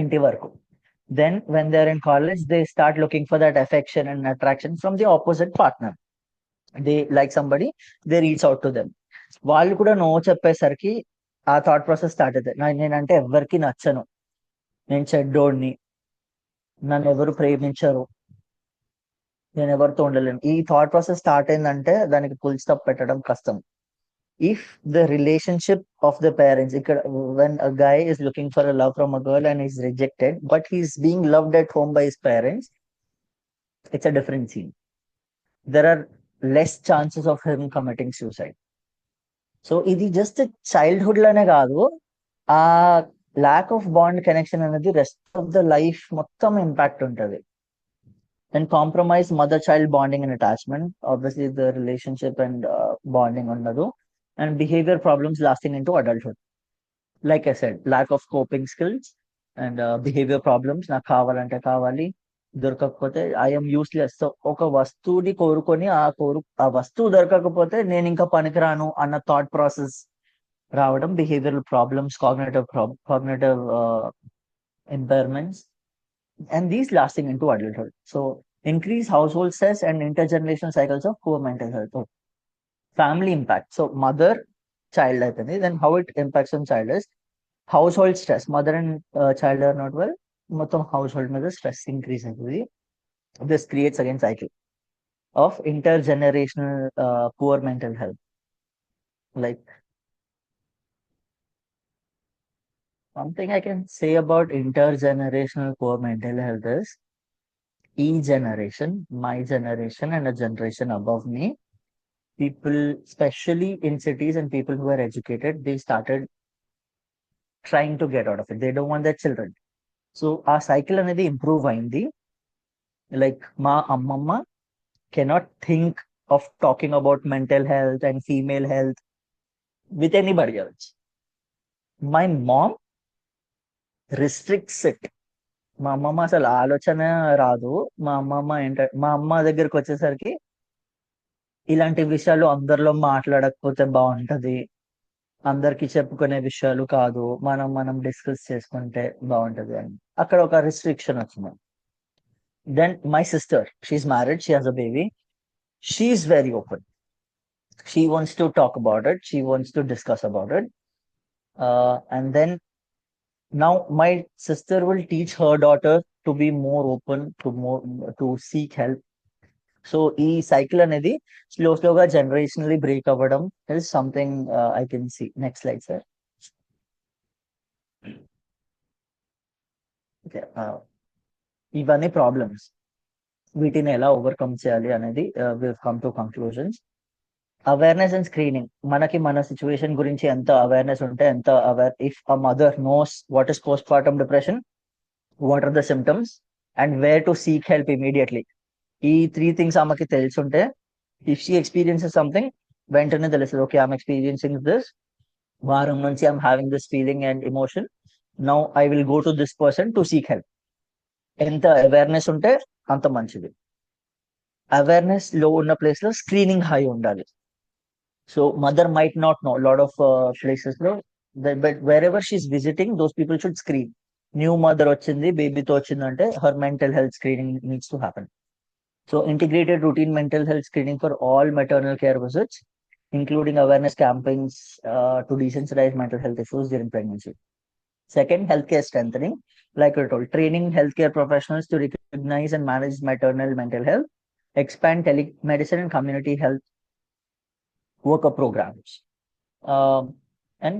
[SPEAKER 7] ఇంటి వరకు. Then when they're in college, they start looking for that affection and attraction from the opposite partner. They like somebody, they reach out to them. వాళ్ళు కూడా నో చెప్పేసరికి ఆ థాట్ ప్రాసెస్ స్టార్ట్ అవుతుంది. నేనంటే ఎవరికి నచ్చను, నేను చెడ్డోడిని, నన్ను ఎవరు ప్రేమించరు, నేను ఎవరితో ఉండలేను. ఈ థాట్ ప్రాసెస్ స్టార్ట్ అయిందంటే దానికి ఫుల్ స్టాప్ పెట్టడం కష్టం. If the relationship of the parents, when a guy is looking for a love from a girl and is rejected, but he's being loved at home by his parents, it's a different scene. There are less chances of him committing suicide. So ఇది just childhood లోనే కాదు, ఆ lack of bond connection అనేది rest of the life మొత్తం impact ఉంటుంది. Then compromise mother-child bonding and attachment, obviously the relationship and bonding ఉండదు. And behavior problems lasting into adulthood. Like I said, lack of coping skills and behavior problems. నాకు కావాలంటే కావాలి, దొరకకపోతే I'm useless. So ఒక వస్తువుని కోరుకొని ఆ వస్తువు దొరకకపోతే నేను ఇంకా పనికిరాను అన్న థాట్ ప్రాసెస్ రావడం, behavioural problems, cognitive impairments, and these lasting into adulthood. So increase household stress and intergenerational cycles of poor mental health. So, family impact. So mother child aitindi, then how it impacts on child is household stress. Mother and child are not well, మొత్తం household మీద stress increase అవుతుంది. This creates again cycle of intergenerational poor mental health. Like something I can say about intergenerational poor mental health is each generation, my generation and a generation above me, people, especially in cities and people who are educated, they started trying to get out of it. They don't want their children. So our cycle అనేది improve అయింది. Like మా అమ్మమ్మ cannot think of talking about mental health and female health with anybody else. My mom restricts it. మా అమ్మమ్మ అసలు ఆలోచన రాదు. మా అమ్మ దగ్గరికి వచ్చేసరికి ఇలాంటి విషయాలు అందరిలో మాట్లాడకపోతే బాగుంటది, అందరికి చెప్పుకునే విషయాలు కాదు, మనం డిస్కస్ చేసుకుంటే బాగుంటది అని అక్కడ ఒక రిస్ట్రిక్షన్ వచ్చింది. Then my sister, she's married, she has a baby, she's very open. She wants to talk about it, she wants to discuss about it, and then now my sister will teach her daughter to be more open, to seek help. So ఈ cycle అనేది స్లోగా generationally break అవ్వడం is something I can see. Next slide sir. ఇవన్నీ problems, వీటిని ఎలా overcome చేయాలి అనేది we come to conclusions. Awareness and screening. మనకి మన సిచ్యువేషన్ గురించి ఎంత అవేర్నెస్ ఉంటే ఎంత if a mother knows what is postpartum depression, what are the symptoms and where to seek help immediately, ఈ 3 things ఆమెకి తెలుసుంటే, ఇఫ్ షీ ఎక్స్పీరియన్సెస్ సంథింగ్ వెంటనే తెలుస్తుంది, ఓకే ఐఎమ్ ఎక్స్పీరియన్సింగ్ దిస్, వారం నుంచి I'm having this feeling and emotion, now I will go to this person to seek help. ఎంత awareness ఉంటే అంత మంచిది. అవేర్నెస్ లో ఉన్న ప్లేస్ లో స్క్రీనింగ్ హై ఉండాలి. So mother might not know lot of places లో, but wherever she's visiting those people should screen. New mother వచ్చింది, బేబీతో వచ్చిందంటే her mental health screening needs to happen. So integrated routine mental health screening for all maternal care visits, including awareness campaigns to desensitize mental health issues during pregnancy. Second, healthcare strengthening. Like I told, training healthcare professionals to recognize and manage maternal mental health, expand telemedicine and community health worker programs. And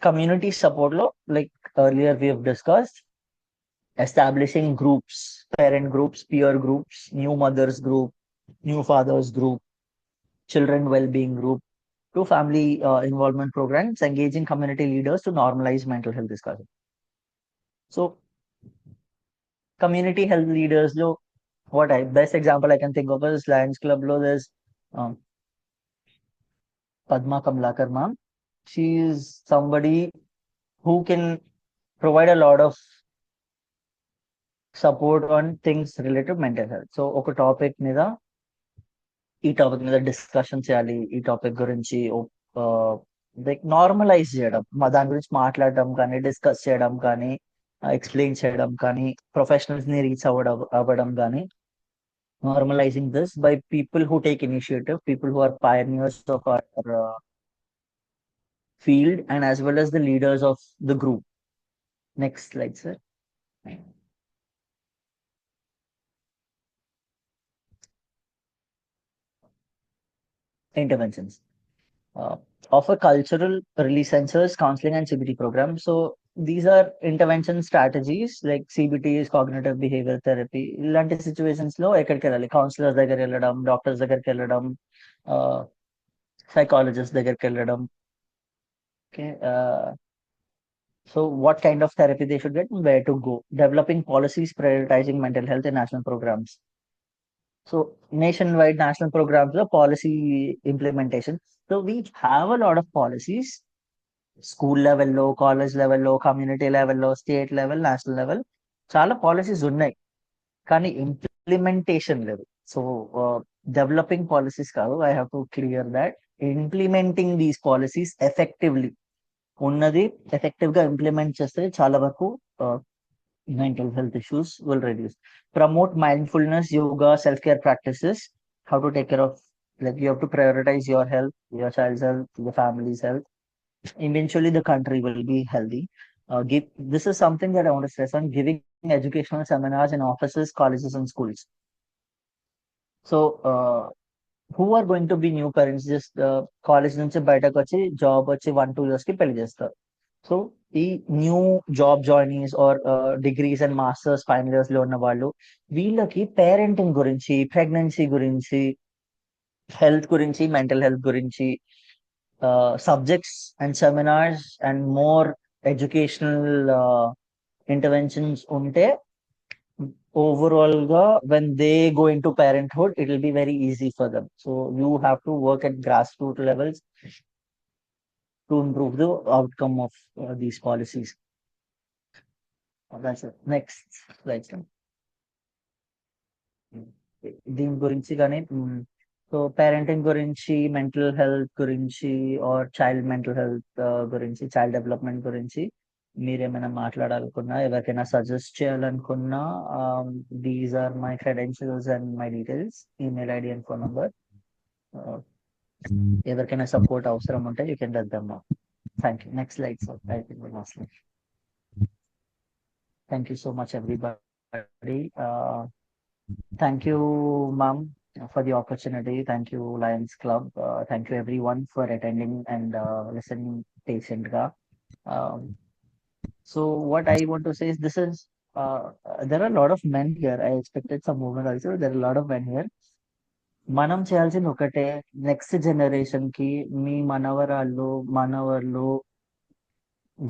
[SPEAKER 7] community support law, like earlier we have discussed, establishing groups, parent groups, peer groups, new mothers group, new fathers group, children well-being group, to family involvement programs, engaging community leaders to normalize mental health discussion. So community health leaders lo, best example I can think of is Lions Club lo, there's Padma Kamlakar ma'am. She is somebody who can provide a lot of support on things related mental health. So ఒక topic మీద discussion చేయాలి, ఈ topic గురించి like normalise చేయడం, దాని గురించి మాట్లాడడం కానీ, డిస్కస్ చేయడం కానీ, ఎక్స్ప్లెయిన్ చేయడం కానీ, ప్రొఫెషనల్స్ ని రీచ్ అవ్వడం కానీ, normalising this by people who take initiative, people who are pioneers of our field and as well as the leaders of the group. Next slide, sir. Interventions. Offer cultural release centers, counseling and CBT programs. So these are intervention strategies like CBT is cognitive behavior therapy. ఇలాంటి situations లో ఎక్కడికి వెళ్ళాలి? Counsellors దగ్గర వెళ్ళడం, doctors దగ్గరికి వెళ్ళడం, psychologist దగ్గరికి వెళ్ళడం. Okay, so what kind of therapy they should get, where to go, developing policies prioritising mental health in national programs. So nationwide national programs or policy implementation. So we have a lot of policies, school level lo, college level lo, community level lo, state level, national level. Chala policies ఉన్నాయి. కానీ implementation లేదు. So developing policies కాదు, I have to clear that implementing these policies effectively ఉన్నది effective గా implement చేస్తే చాలా వరకు mental health issues will reduce. Promote mindfulness, yoga, self-care practices, how to take care of, like you have to prioritize your health, your child's health, your family's health. Eventually the country will be healthy. This is something that I want to stress on, giving educational seminars in offices, colleges and schools. So who are going to be new parents, just college నుంచి బయటకు వచ్చి job వచ్చి 1-2 years కి పెళ్లి చేస్తారు. So ఈ new job joinees are degrees and masters final years లో ఉన్న వాళ్ళు, వీళ్ళకి పేరెంటింగ్ గురించి, ప్రెగ్నెన్సీ గురించి, హెల్త్ గురించి, మెంటల్ హెల్త్ గురించి subjects and seminars and more educational interventions ఉంటే overall ga when they go into parenthood it will be very easy for them. So you have to work at grassroots levels to improve the outcome of these policies. That's it. Next slide. దీని గురించి కానీ so parenting గురించి, mental health గురించి or child mental health గురించి, child development గురించి మీరేమైనా మాట్లాడాలనుకున్నా, ఎవరికైనా సజెస్ట్ చేయాలనుకున్నా, these are my credentials and my details, email ID and phone number. ఎవరికైనా సపోర్ట్ అవసరం ఉంటే you can let them know. Thank you. Next slide sir. Thank you so much everybody. Thank you ma'am for the opportunity. Thank you Lions Club. Thank you everyone for attending and listening patiently. So what I want to say is this is there are a lot of men here. I expected some women also. There are a lot of men here. మనం చేయాల్సింది ఒకటే, next generation కి మీ మనవర్లు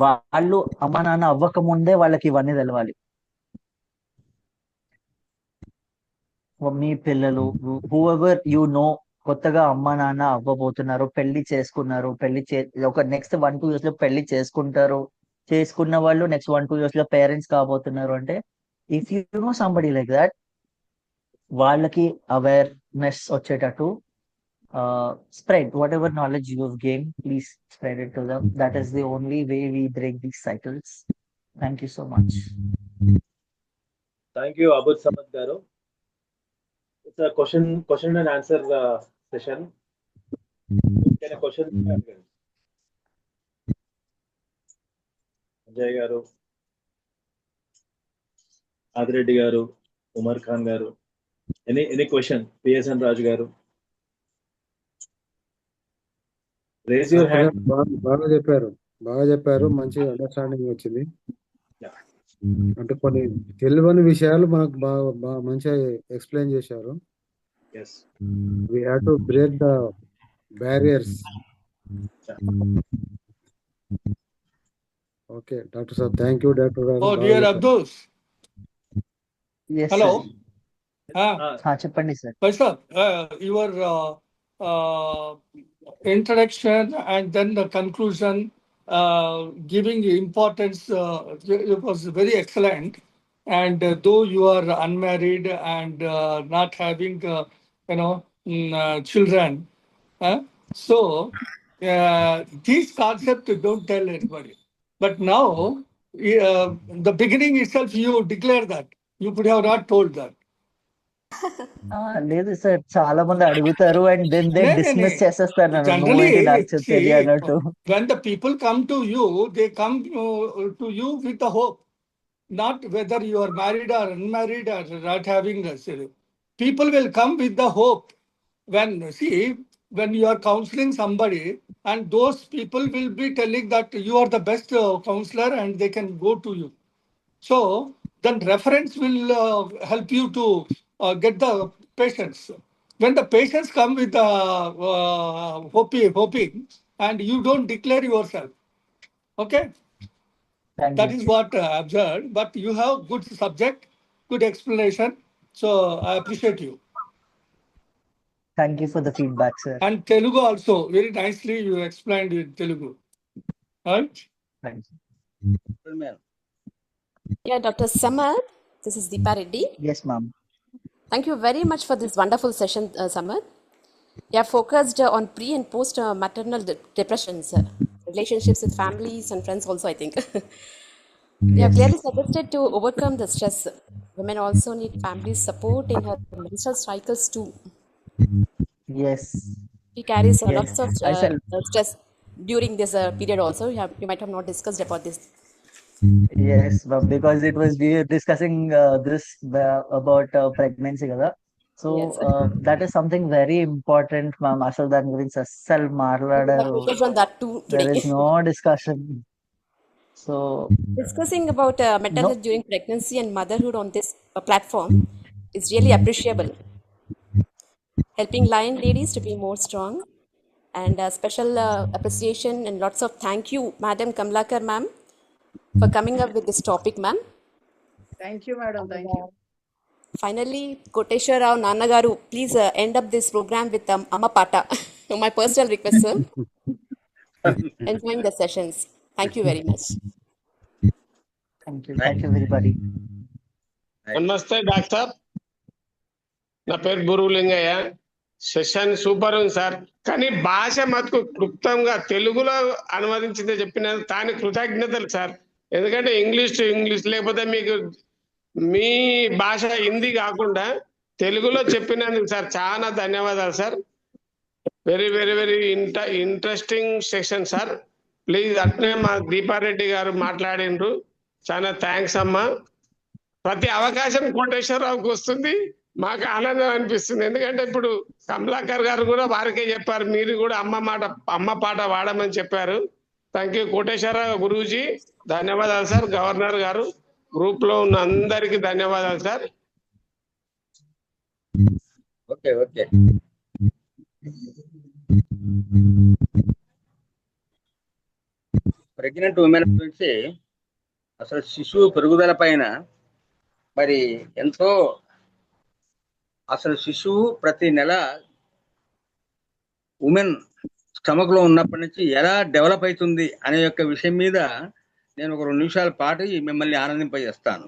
[SPEAKER 7] వాళ్ళు అమ్మ నాన్న అవ్వక ముందే వాళ్ళకి ఇవన్నీ తెలవాలి. మీ పిల్లలు whoever you know కొత్తగా అమ్మ నాన్న అవ్వబోతున్నారు, పెళ్లి చేసుకున్నారు, ఒక నెక్స్ట్ 1-2 years లో పెళ్లి చేసుకున్న వాళ్ళు నెక్స్ట్ 1-2 years లో పేరెంట్స్ కాబోతున్నారు అంటే, if you know somebody like that, వాళ్ళకి అవేర్నెస్ వచ్చేటట్టు spread whatever knowledge you have gained, please spread it to them. That is the only way we break these cycles. Thank you so much.
[SPEAKER 4] Thank you, Abud Samad garu. It's a question and answer session. Can a question Ajay garu, Adireddy garu, Umar Khan garu, any question? PSN Raj garu, raise your hand.
[SPEAKER 2] బాగా చెప్పారు. మంచి understanding వచ్చింది. అంటే కొన్ని తెలియని విషయాలు మనకు బాగా మంచిగా ఎక్స్ప్లెయిన్ చేశారు.
[SPEAKER 4] Yes,
[SPEAKER 2] we have to break the barriers. Okay, Dr. Sir, thank you, Dr.
[SPEAKER 8] Oh, dear Abdul.
[SPEAKER 7] Yes,
[SPEAKER 8] Hello.
[SPEAKER 7] sir. చెప్పండి sir.
[SPEAKER 8] First of your introduction and then the conclusion, giving importance, it was very excellent. And though you are unmarried and not having children, so these concepts don't tell anybody. But now, the beginning itself, you declare that. You could have not told that.
[SPEAKER 7] లేదు sir, చాలా మంది అడుగుతారు and then they dismiss చేసేస్తారు నన్ను.
[SPEAKER 8] Generally,
[SPEAKER 7] నాకు చెప్పేది
[SPEAKER 8] see,
[SPEAKER 7] అన్నట్టు.
[SPEAKER 8] when the people come to you, they come to you with the hope, not whether you are married or unmarried or not having a people will come with the hope. When you are counseling somebody, and those people will be telling that you are the best counselor and they can go to you. So then reference will help you to get the patients. When the patients come with hoping and you don't declare yourself, okay?
[SPEAKER 7] Thank
[SPEAKER 8] That
[SPEAKER 7] you.
[SPEAKER 8] is what I observed. But you have good subject, good explanation. So I appreciate you.
[SPEAKER 7] Thank you for the feedback, sir.
[SPEAKER 8] And Telugu also, very nicely you explained in Telugu. Right?
[SPEAKER 7] Thank you.
[SPEAKER 9] Yeah, Dr. Samad, this is Deepa Reddy.
[SPEAKER 7] Yes, ma'am.
[SPEAKER 9] Thank you very much for this wonderful session, Samar. You have focused on pre and post maternal depressions, relationships with families and friends also, I think. You have clearly suggested to overcome the stress. Women also need family support in her menstrual cycles too.
[SPEAKER 7] Yes,
[SPEAKER 9] She carries
[SPEAKER 7] yes.
[SPEAKER 9] lots of
[SPEAKER 7] I shall.
[SPEAKER 9] stress during this period also. You might have not discussed about this.
[SPEAKER 7] Yes, but because it was we were discussing this about pregnancy కదా. So
[SPEAKER 9] Yes.
[SPEAKER 7] that is something very important, ma'am. అసలు దాని గురించి అస్సలు
[SPEAKER 9] We have
[SPEAKER 7] మాట్లాడారు.
[SPEAKER 9] focused on that too
[SPEAKER 7] There
[SPEAKER 9] today.
[SPEAKER 7] is no discussion. So
[SPEAKER 9] Discussing about mental
[SPEAKER 7] no,
[SPEAKER 9] health during pregnancy and motherhood on this platform is really appreciable. Helping Lion ladies to be more strong. And special appreciation and lots of thank you, Madam Kamlakar ma'am, for coming up with this topic, ma'am.
[SPEAKER 5] Thank you madam, thank you.
[SPEAKER 9] Finally, Koteshwar Rao Nannagaru, please end up this program with Amma Pata. My personal request, sir. Enjoying the sessions. Thank you very much.
[SPEAKER 7] thank you everybody.
[SPEAKER 10] నమస్తే doctor, నా పేరు గురులింగయ్య. Session super ఉంది sir, కానీ భాష మటుకు క్లుప్తంగా తెలుగులో అనువదించిందే చెప్పిన దాని కృతజ్ఞతలు సార్. ఎందుకంటే ఇంగ్లీష్ టు ఇంగ్లీష్, లేకపోతే మీకు మీ భాష హిందీ కాకుండా తెలుగులో చెప్పినందుకు సార్ చాలా ధన్యవాదాలు sir. Very very very interesting session sir. Please అట్నే మా దీపారెడ్డి గారు మాట్లాడిండ్రు, చాలా థ్యాంక్స్ అమ్మా. ప్రతి అవకాశం కోటేశ్వరరావుకి వస్తుంది, మాకు ఆనందం అనిపిస్తుంది. ఎందుకంటే ఇప్పుడు కమలాకర్ గారు కూడా వారికే చెప్పారు, మీరు కూడా అమ్మ పాట వాడమని చెప్పారు. థ్యాంక్ యూ కోటేశ్వరరావు గురూజీ, ధన్యవాదాలు సార్. గవర్నర్ గారు, గ్రూప్ లో ఉన్న అందరికి ధన్యవాదాలు sir.
[SPEAKER 1] Okay okay. Pregnant women గురించి అసలు శిశువు పెరుగుదల పైన మరి ఎంతో, అసలు శిశువు ప్రతి నెల ఉమెన్ స్టమక్ లో ఉన్నప్పటి నుంచి ఎలా డెవలప్ అవుతుంది అనే యొక్క విషయం మీద నేను ఒక 2 నిమిషాల పాటు మిమ్మల్ని ఆనందింపజేస్తాను.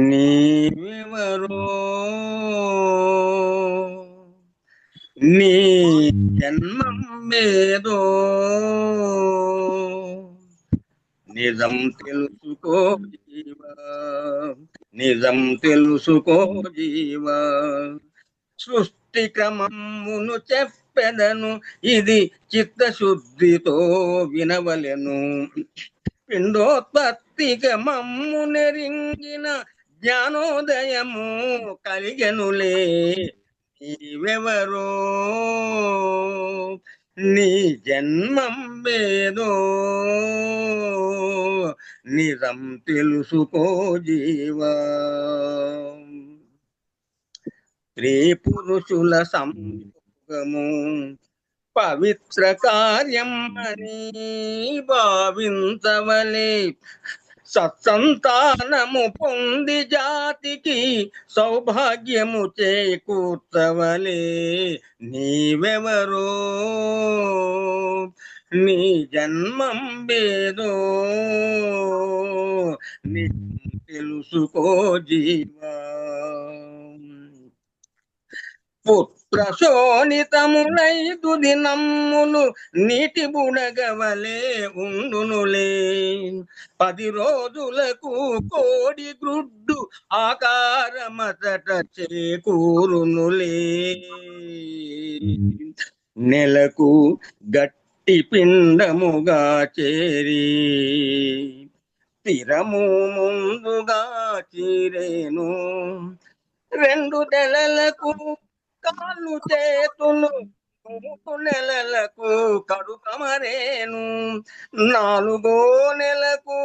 [SPEAKER 1] నీవెవరో నీ జన్మం ఏదో నిజం తెలుసుకో జీవా, నిజం తెలుసుకో జీవా, సృష్టి క్రమమును చెప్పెదను, ఇది చిత్తశుద్ధితో వినవలెను. పిండోత్పత్తికి మమ్ము నెరింగిన జ్ఞానోదయము కలిగెనులే. నీవెవరో నీ జన్మం వేదో నిజం తెలుసుకో జీవా. స్త్రీ పురుషుల సంయోగము పవిత్ర కార్యం అని భావించవలే. సత్సంతానము పొంది జాతికి సౌభాగ్యము చేకూర్చవలే. నీవెవరో నీ జన్మం వేదో నీ తెలుసుకో జీవా. పుత్ర శోణితములైదు దినమ్ములు నీటి బుడగవలే ఉండునులే. 10 రోజులకు కోడి గ్రుడ్డు ఆకారమతట చేకూరునులే. నెలకు గట్టి పిండముగా చేరి స్థిరము ముందుగా చీరేను. 2 నెలలకు కాళ్ళు చేతులు, 3 నెలలకు కడుకమరేను. 4వ నెలకు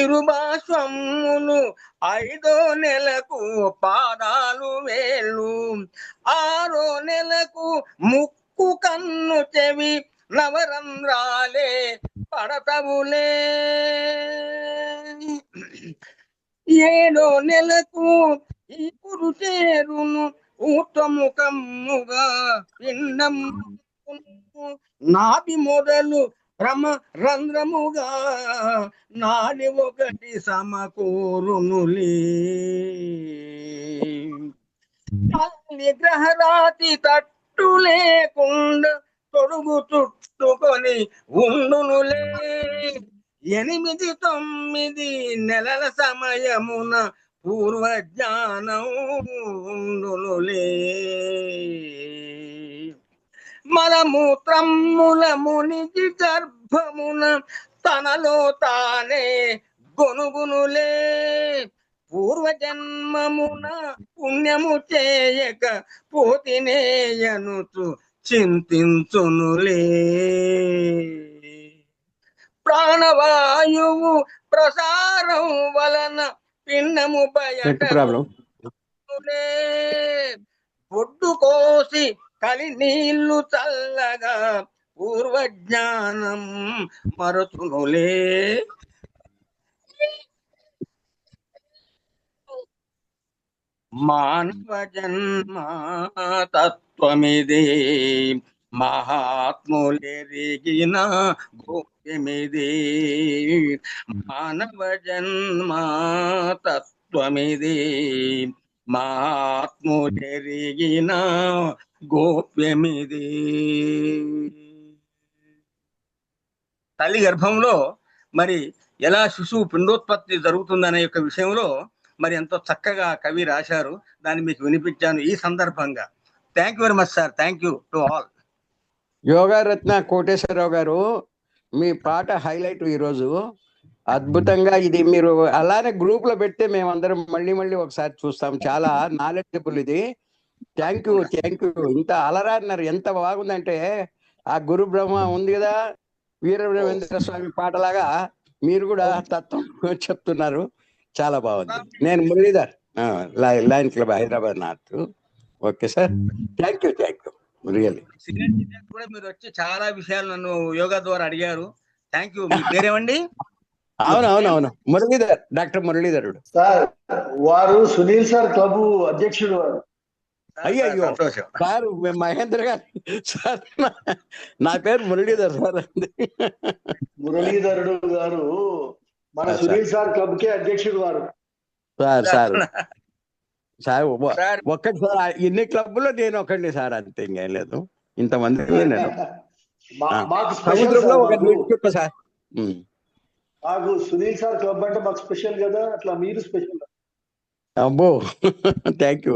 [SPEAKER 1] ఇరుబాష్వములు, 5వ నెలకు పాదాలు వేళ్ళు, 6వ నెలకు ముక్కు కన్ను చెవి నవరంధ్రాలే పడతవులే. 7వ నెలకు ఈ పురుషేరును ఊర్ధముఖముగా పిండం నాభి మొదలు రంధ్రముగా నాడి ఒకటి సమకూరునులే. నిగ్రహరాతి తట్టు లేకుండా తొడుగు చుట్టుకొని ఉండునులే. 8-9 నెలల సమయమున పూర్వ జ్ఞానం ఉండునులే. మలమూత్రముల మునిగి గర్భమున తనలో తానే గొనుగునులే. పూర్వజన్మమున పుణ్యము చేయక పోతినేయనుచు చింతించునులే. ప్రాణవాయువు ప్రసారం వలన పిండము బయట బొడ్డు కోసి కలి నీళ్లు చల్లగా పూర్వ జ్ఞానం మరచునులే. మానవ జన్మ తత్వమిదే మహాత్ములెరిగిన గోప్యమిదే. మానవ జన్మ తత్వమిదే మహాత్ములెరిగిన గోప్యమిదే. తల్లి గర్భంలో మరి ఎలా శిశువు పిండోత్పత్తి జరుగుతుందనే యొక్క విషయంలో మరి ఎంతో చక్కగా కవి రాశారు. దాన్ని మీకు వినిపించాను ఈ సందర్భంగా. Thank you very much sir. Thank you to all.
[SPEAKER 11] Yogaratna Koteswararao garu, మీ పాట హైలైట్ ఈరోజు. అద్భుతంగా ఇది మీరు అలానే గ్రూప్ లో పెడితే మేమందరం మళ్ళీ ఒకసారి చూస్తాం. చాలా నాలెడ్జబుల్ ఇది. Thank you. ఇంత అలరాడినారు, ఎంత బాగుందంటే ఆ గురు బ్రహ్మ ఉంది కదా వీరబ్రహ్మేంద్ర స్వామి పాటలాగా మీరు కూడా తత్వం చెప్తున్నారు. చాలా బాగుంది. నేను Muralidhar, lion club Hyderabad north. Okay sir, thank you really.
[SPEAKER 1] కూడా మీరు వచ్చి చాలా విషయాలు నన్ను యోగా ద్వారా అడిగారు. Thank you. మీ పేరేమండి?
[SPEAKER 11] అవును మురళీధర్, డాక్టర్ మురళీధరుడు
[SPEAKER 12] సార్. వారు సునీల్ సార్ క్లబ్ అధ్యక్షుడు వారు.
[SPEAKER 11] అయ్యో సార్, మహేంద్ర గారు సార్, నా పేరు మురళీధర్ సార్.
[SPEAKER 12] మురళీధరుడు గారు మన సునీల్ సార్ క్లబ్ కే అధ్యక్షుడు వారు.
[SPEAKER 11] సార్ ఒక్కటి సార్, ఇన్ని క్లబ్లో నేను ఒకండి సార్, అంతే, ఇంకేం లేదు. ఇంతమంది నేను సముద్రంలో ఒక చుక్క సార్.
[SPEAKER 12] మాకు సునీల్ సార్ క్లబ్ అంటే మాకు స్పెషల్ కదా, అట్లా మీరు స్పెషల్.
[SPEAKER 11] అబ్బో, థ్యాంక్ యూ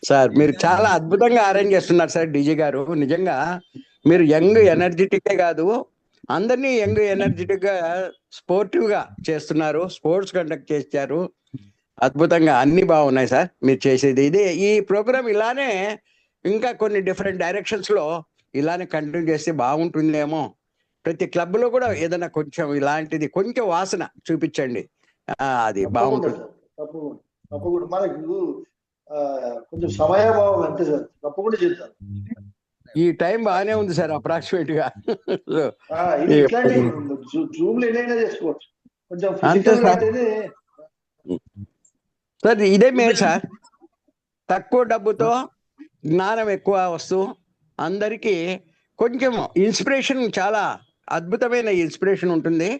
[SPEAKER 11] సార్. మీరు చాలా అద్భుతంగా అరేంజ్ చేస్తున్నారు సార్ డీజే గారు. నిజంగా మీరు యంగ్ ఎనర్జెటిక్ కాదు, అందరినీ యంగ్ ఎనర్జెటిక్ గా స్పోర్టివ్ గా చేస్తున్నారు. స్పోర్ట్స్ కండక్ట్ చేశారు. అద్భుతంగా అన్ని బాగున్నాయి సార్ మీరు చేసేది. ఇది ఈ ప్రోగ్రామ్ ఇలానే ఇంకా కొన్ని డిఫరెంట్ డైరెక్షన్స్ లో ఇలానే కంటిన్యూ చేస్తే బాగుంటుందేమో. ప్రతి క్లబ్ లో కూడా ఏదైనా కొంచెం ఇలాంటిది కొంచెం వాసన చూపించండి, అది బాగుంటుంది.
[SPEAKER 12] తప్పకుండా మనకు కొంచెం సమయాభావం అంతే సార్, తప్పకుండా చేద్దాం.
[SPEAKER 11] ఈ టైం బాగానే ఉంది సార్, అప్రాక్సిమేట్ గా.
[SPEAKER 12] జూమ్ లో ఏదైనా చేసుకోవచ్చు కొంచెం.
[SPEAKER 11] అంతే సార్. సార్ ఇదే మేలు సార్, తక్కువ డబ్బుతో జ్ఞానం ఎక్కువ వస్తూ అందరికీ కొంచెం ఇన్స్పిరేషన్, చాలా అద్భుతమైన ఇన్స్పిరేషన్ ఉంటుంది.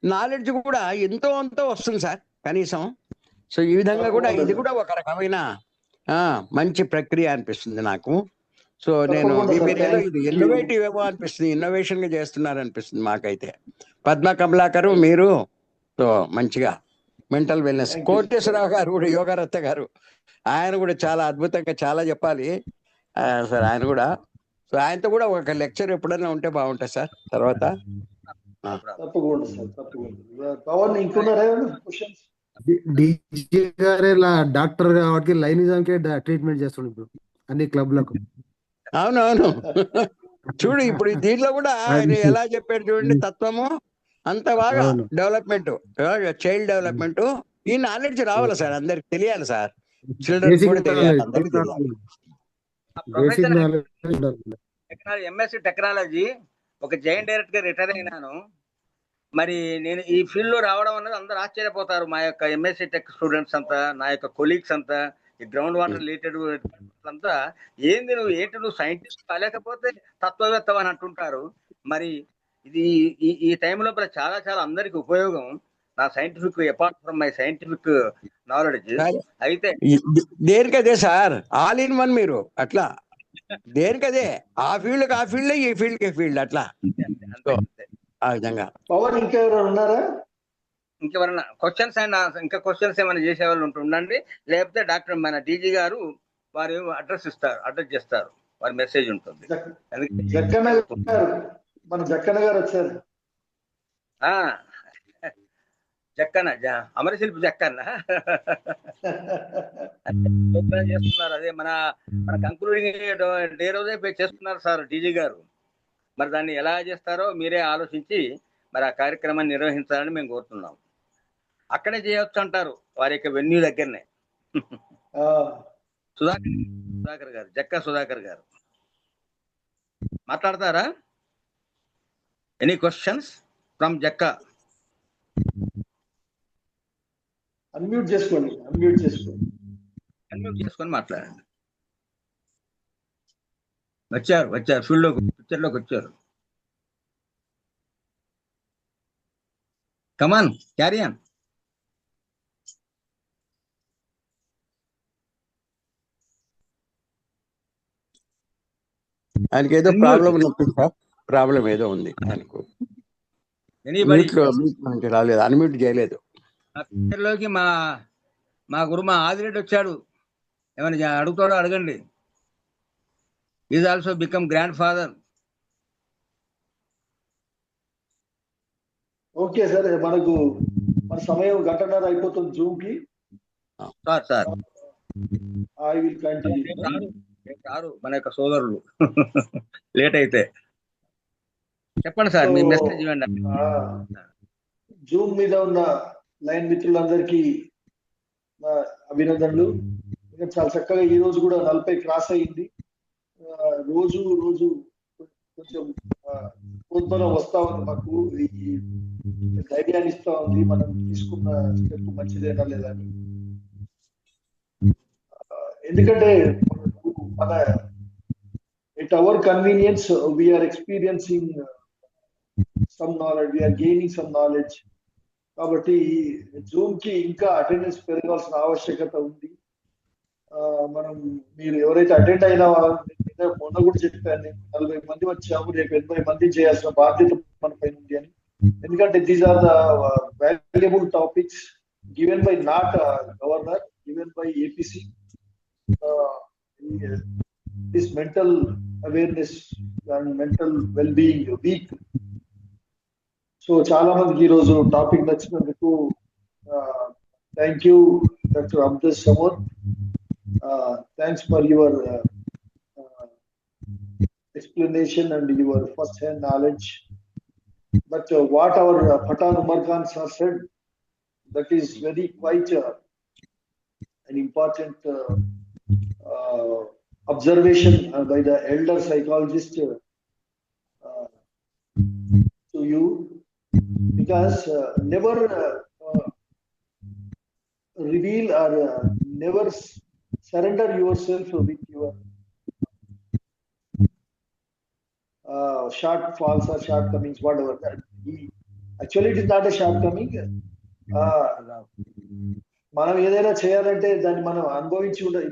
[SPEAKER 11] నాలెడ్జ్ కూడా ఎంతో అంతో వస్తుంది సార్ కనీసం. సో ఈ విధంగా కూడా ఇది కూడా ఒక రకమైన మంచి ప్రక్రియ అనిపిస్తుంది నాకు. సో నేను మీరేదో ఇది ఇన్నోవేటివ్ ఏమో అనిపిస్తుంది, ఇన్నోవేషన్ గా చేస్తున్నారు అనిపిస్తుంది మాకైతే. పద్మ కమలాకరు మీరు సో మంచిగా మెంటల్ వెల్నెస్. కోటేశ్వరరావు గారు కూడా, యోగారత్న గారు, ఆయన కూడా చాలా అద్భుతంగా చాలా చెప్పాలి సార్. ఆయన కూడా, సో ఆయనతో కూడా ఒక లెక్చర్ ఎప్పుడైనా ఉంటే బాగుంటుంది సార్ తర్వాత.
[SPEAKER 12] తప్పకుండా సార్, తప్పకుండా. పవన్ ఇంకున్నారా క్వశ్చన్స్?
[SPEAKER 2] డీజే గారే డాక్టర్ కాబట్టి లైనిజం కే ట్రీట్మెంట్ చేస్తుండే ఇప్పుడు అన్ని క్లబ్లకు.
[SPEAKER 11] అవునవును, చూడు ఇప్పుడు దీంట్లో కూడా ఆయన ఎలా చెప్పాడు చూడండి, తత్వము అంత బాగా డెవలప్మెంట్, చైల్డ్ డెవలప్మెంట్. ఈ నాలెడ్జ్ రావాలి సార్, అందరికి తెలియాలి సార్. చిల్డ్రన్స్ కూడా తెలియాలి, అందరికి తెలియాలి.
[SPEAKER 1] ఎంఎస్సి టెక్నాలజీ ఒక జాయింట్ డైరెక్టర్ గా రిటైర్ అయినాను. మరి నేను ఈ ఫీల్డ్ లో రావడం అన్నది అందరూ ఆశ్చర్యపోతారు. మా యొక్క ఎంఎస్సి టెక్ స్టూడెంట్స్ అంతా, నా యొక్క కొలీగ్స్ అంతా, ఈ గ్రౌండ్ వాటర్ రిలేటెడ్ అంతా, ఏంటి నువ్వు సైంటిస్ట్ కాలేకపోతే తత్వవేత్త అని అంటుంటారు. మరి ఇది ఈ టైం లోపల చాలా చాలా అందరికి ఉపయోగం. నా scientific apart from my scientific knowledge అయితే
[SPEAKER 11] దేనికదే సార్, ఆల్ ఇన్ వన్ మీరు అట్లా, దేనికదే, ఆ ఫీల్డ్ ఈ ఫీల్డ్ ఫీల్డ్ అట్లా. ఆ విధంగా
[SPEAKER 12] పవన్ ఇంకెవరు ఉన్నారా?
[SPEAKER 1] ఇంకెవరన్నా క్వశ్చన్స్ అండ్ ఇంకా క్వశ్చన్స్ ఏమైనా చేసే వాళ్ళు ఉండండి, లేకపోతే డాక్టర్ మన డీజీ గారు వారు అడ్రస్ చేస్తారు, వారి మెసేజ్ ఉంటుంది.
[SPEAKER 12] జక్కన్న గారు, మన జక్కన్న గారు వచ్చారు.
[SPEAKER 1] జక్కన్న అమరశిల్పి జక్కన్న చేస్తున్నారు. అదే మన కంక్లూడింగ్ డే రోజే చేస్తున్నారు సార్ డీజీ గారు. మరి దాన్ని ఎలా చేస్తారో మీరే ఆలోచించి మరి ఆ కార్యక్రమాన్ని నిర్వహించాలని మేము కోరుతున్నాం. అక్కడే చేయొచ్చు అంటారు, వారి యొక్క వెన్యూ దగ్గరనే. సుధాకర్ గారు, జక్క సుధాకర్ గారు మాట్లాడతారా? Any questions from Jakka?
[SPEAKER 12] Unmute చేసుకొని
[SPEAKER 1] మాట్లాడండి. వచ్చారు ఫీల్డ్ లోకి, పిక్చర్ లోకి వచ్చారు. Come on, carry on.
[SPEAKER 11] ఆయనకి ఏదో ప్రాబ్లం ఏదో ఉంది ఆయనకు, రాలేదు, అన్మ్యూట్ చేయలేదు.
[SPEAKER 1] లోకి మా గురు మా ఆదిరెడ్డి వచ్చాడు, ఏమైనా అడుగుతాడో అడగండి. Is also become grand father.
[SPEAKER 12] Okay sir, మనకు మన సమయం గంటన్నర అయిపోతుంది జూమ్ కి.
[SPEAKER 1] Sir
[SPEAKER 12] I will continue.
[SPEAKER 1] రారు మన యొక్క సోదరులు లేట్ అయితే. చెప్పండి సార్, మీ మెసేజ్ ఇవ్వండి.
[SPEAKER 12] జూమ్ మీద ఉన్న లైన్ మిత్రులందరికీ అభినందనలు. చాలా చక్కగా ఈ రోజు కూడా 40 క్రాస్ అయ్యింది. రోజు కొంచెం ప్రోద్బలం వస్తా ఉంది, మాకు ఈ ధైర్యాన్ని ఇస్తా ఉంది, మనం తీసుకున్న స్టెప్ మంచిదేనా లేదని. ఎందుకంటే మన at our convenience we're experiencing some knowledge, we're gaining some knowledge. కాబట్టి జూమ్ కి ఇంకా అటెండెన్స్ పెరగాల్సిన ఆవశ్యకత ఉంది. మనం మీరు ఎవరైతే అటెండ్ అయినా మొన్న కూడా చెప్పాను, 40 మంది వచ్చాము, రేపు 80 మంది చేయాల్సిన బాధ్యత మన పైన ఉంది అని. ఎందుకంటే these are the valuable topics given by not governor, given by APC. This mental awareness and mental well being week. So చాలా మందికి ఈ రోజు టాపిక్ నచ్చినందుకు thank you doctor Abdul Samad. Thanks for your explanation and your first-hand knowledge. But what our Pathan Umar Khan sir said, that is very quite an important observation by the elder psychologist to you, because never reveal or never surrender yourself with your shortfalls or shortcomings, whatever that. Actually, it is not a shortcoming. మనం ఏదైనా చేయాలంటే దాన్ని మనం అనుభవించి ఉండాలి.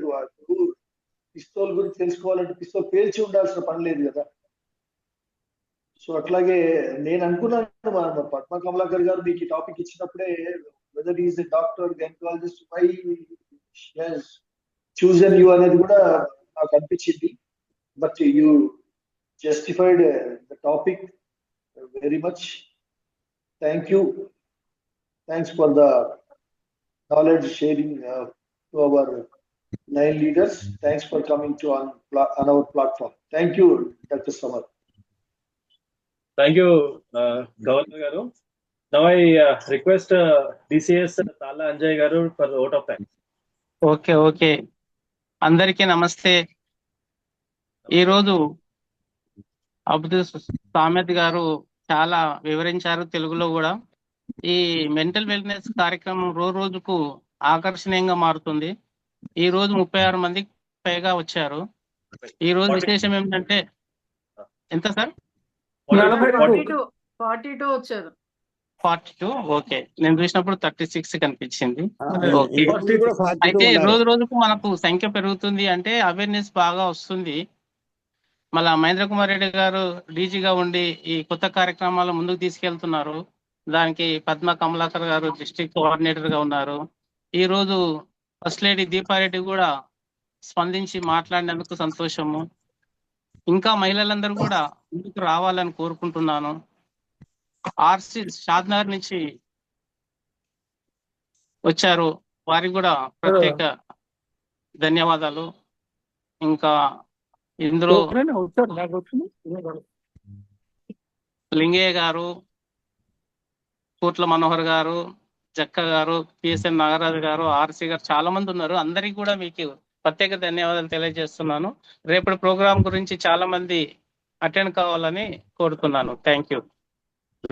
[SPEAKER 12] Pistol గురించి తెలుసుకోవాలంటే pistol పేల్చి ఉండాల్సిన పని లేదు కదా. సో అట్లాగే నేను అనుకున్నాను, పద్మ కమలాకర్ గారు మీకు ఈ టాపిక్ ఇచ్చినప్పుడే, whether is a doctor, gynaecologist, why chosen you అనేది కూడా నాకు అనిపించింది. But you justified the topic very much. Thank you. Thanks for the knowledge sharing to our 9 leaders. Thanks for coming to on our platform. Thank you, Dr. Samar.
[SPEAKER 4] Thank you, Governor Garu. Now I request DCS Tala Anjay Garu for the vote of thanks.
[SPEAKER 13] Okay అందరికీ నమస్తే. ఈరోజు అబ్దుల్ సామెద్ గారు చాలా వివరించారు తెలుగులో కూడా. ఈ mental wellness కార్యక్రమం రోజుకు ఆకర్షణీయంగా మారుతుంది. ఈ రోజు 36 మందికి పైగా వచ్చారు. ఈ రోజు విశేషం ఏమిటంటే ఎంత సార్?
[SPEAKER 5] 42 వచ్చారు.
[SPEAKER 13] 42. ఓకే, నేను చూసినప్పుడు 36 కనిపించింది. ఓకే,
[SPEAKER 11] ఇప్పుడు కూడా 42
[SPEAKER 13] అయితే
[SPEAKER 11] ఉన్నారు.
[SPEAKER 13] రోజు రోజుకు మనకు సంఖ్య పెరుగుతుంది అంటే అవేర్నెస్ బాగా వస్తుంది. మళ్ళా మహేంద్ర కుమార్ రెడ్డి గారు డీజీగా ఉండి ఈ కొత్త కార్యక్రమాలు ముందుకు తీసుకెళ్తున్నారు. దానికి పద్మ కమలాకర్ గారు డిస్ట్రిక్ట్ కోఆర్డినేటర్ గా ఉన్నారు. ఈ రోజు ఫస్ట్ లేడీ దీపారెడ్డి కూడా స్పందించి మాట్లాడినందుకు సంతోషము. ఇంకా మహిళలందరూ కూడా ముందుకు రావాలని కోరుకుంటున్నాను. ఆర్సి షాద్నగర్ నుంచి వచ్చారు, వారికి కూడా ప్రత్యేక ధన్యవాదాలు. ఇంకా ఇందులో లింగయ్య గారు, కోట్ల మనోహర్ గారు, జక్క గారు, పిఎస్ఎన్ నాగరాజు గారు, ఆర్సి గారు చాలా మంది ఉన్నారు. అందరికీ కూడా మీకు ప్రత్యేక ధన్యవాదాలు తెలియజేస్తున్నాను. రేపటి ప్రోగ్రాం గురించి చాలా మంది అటెండ్ కావాలని కోరుతున్నాను. Thank you.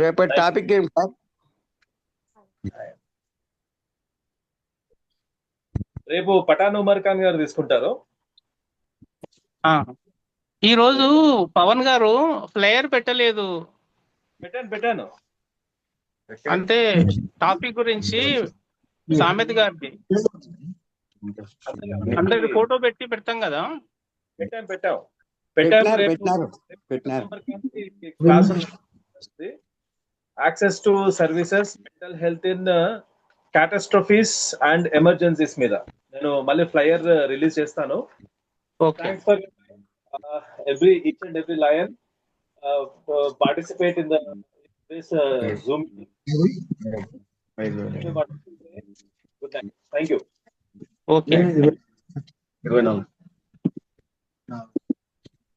[SPEAKER 11] రేపటి టాపిక్ ఏం సార్?
[SPEAKER 4] రేపు పఠాన్ ఉమర్ ఖాన్ గారు తీసుకుంటారు.
[SPEAKER 13] ఈ రోజు పవన్ గారు ఫ్లైయర్ పెట్టలేదు.
[SPEAKER 4] పెట్టాను
[SPEAKER 13] అంటే టాపిక్ గురించి సామెత గారిది అందరికి ఫోటో పెట్టి పెడతాం కదా.
[SPEAKER 4] పెట్టాం. Class access to services mental health in catastrophes and emergencies మీద నేను మళ్ళీ ఫ్లైయర్ రిలీజ్ చేస్తాను. Thanks for each and every lion participate in this Zoom. Good night. Thank you.
[SPEAKER 13] Okay.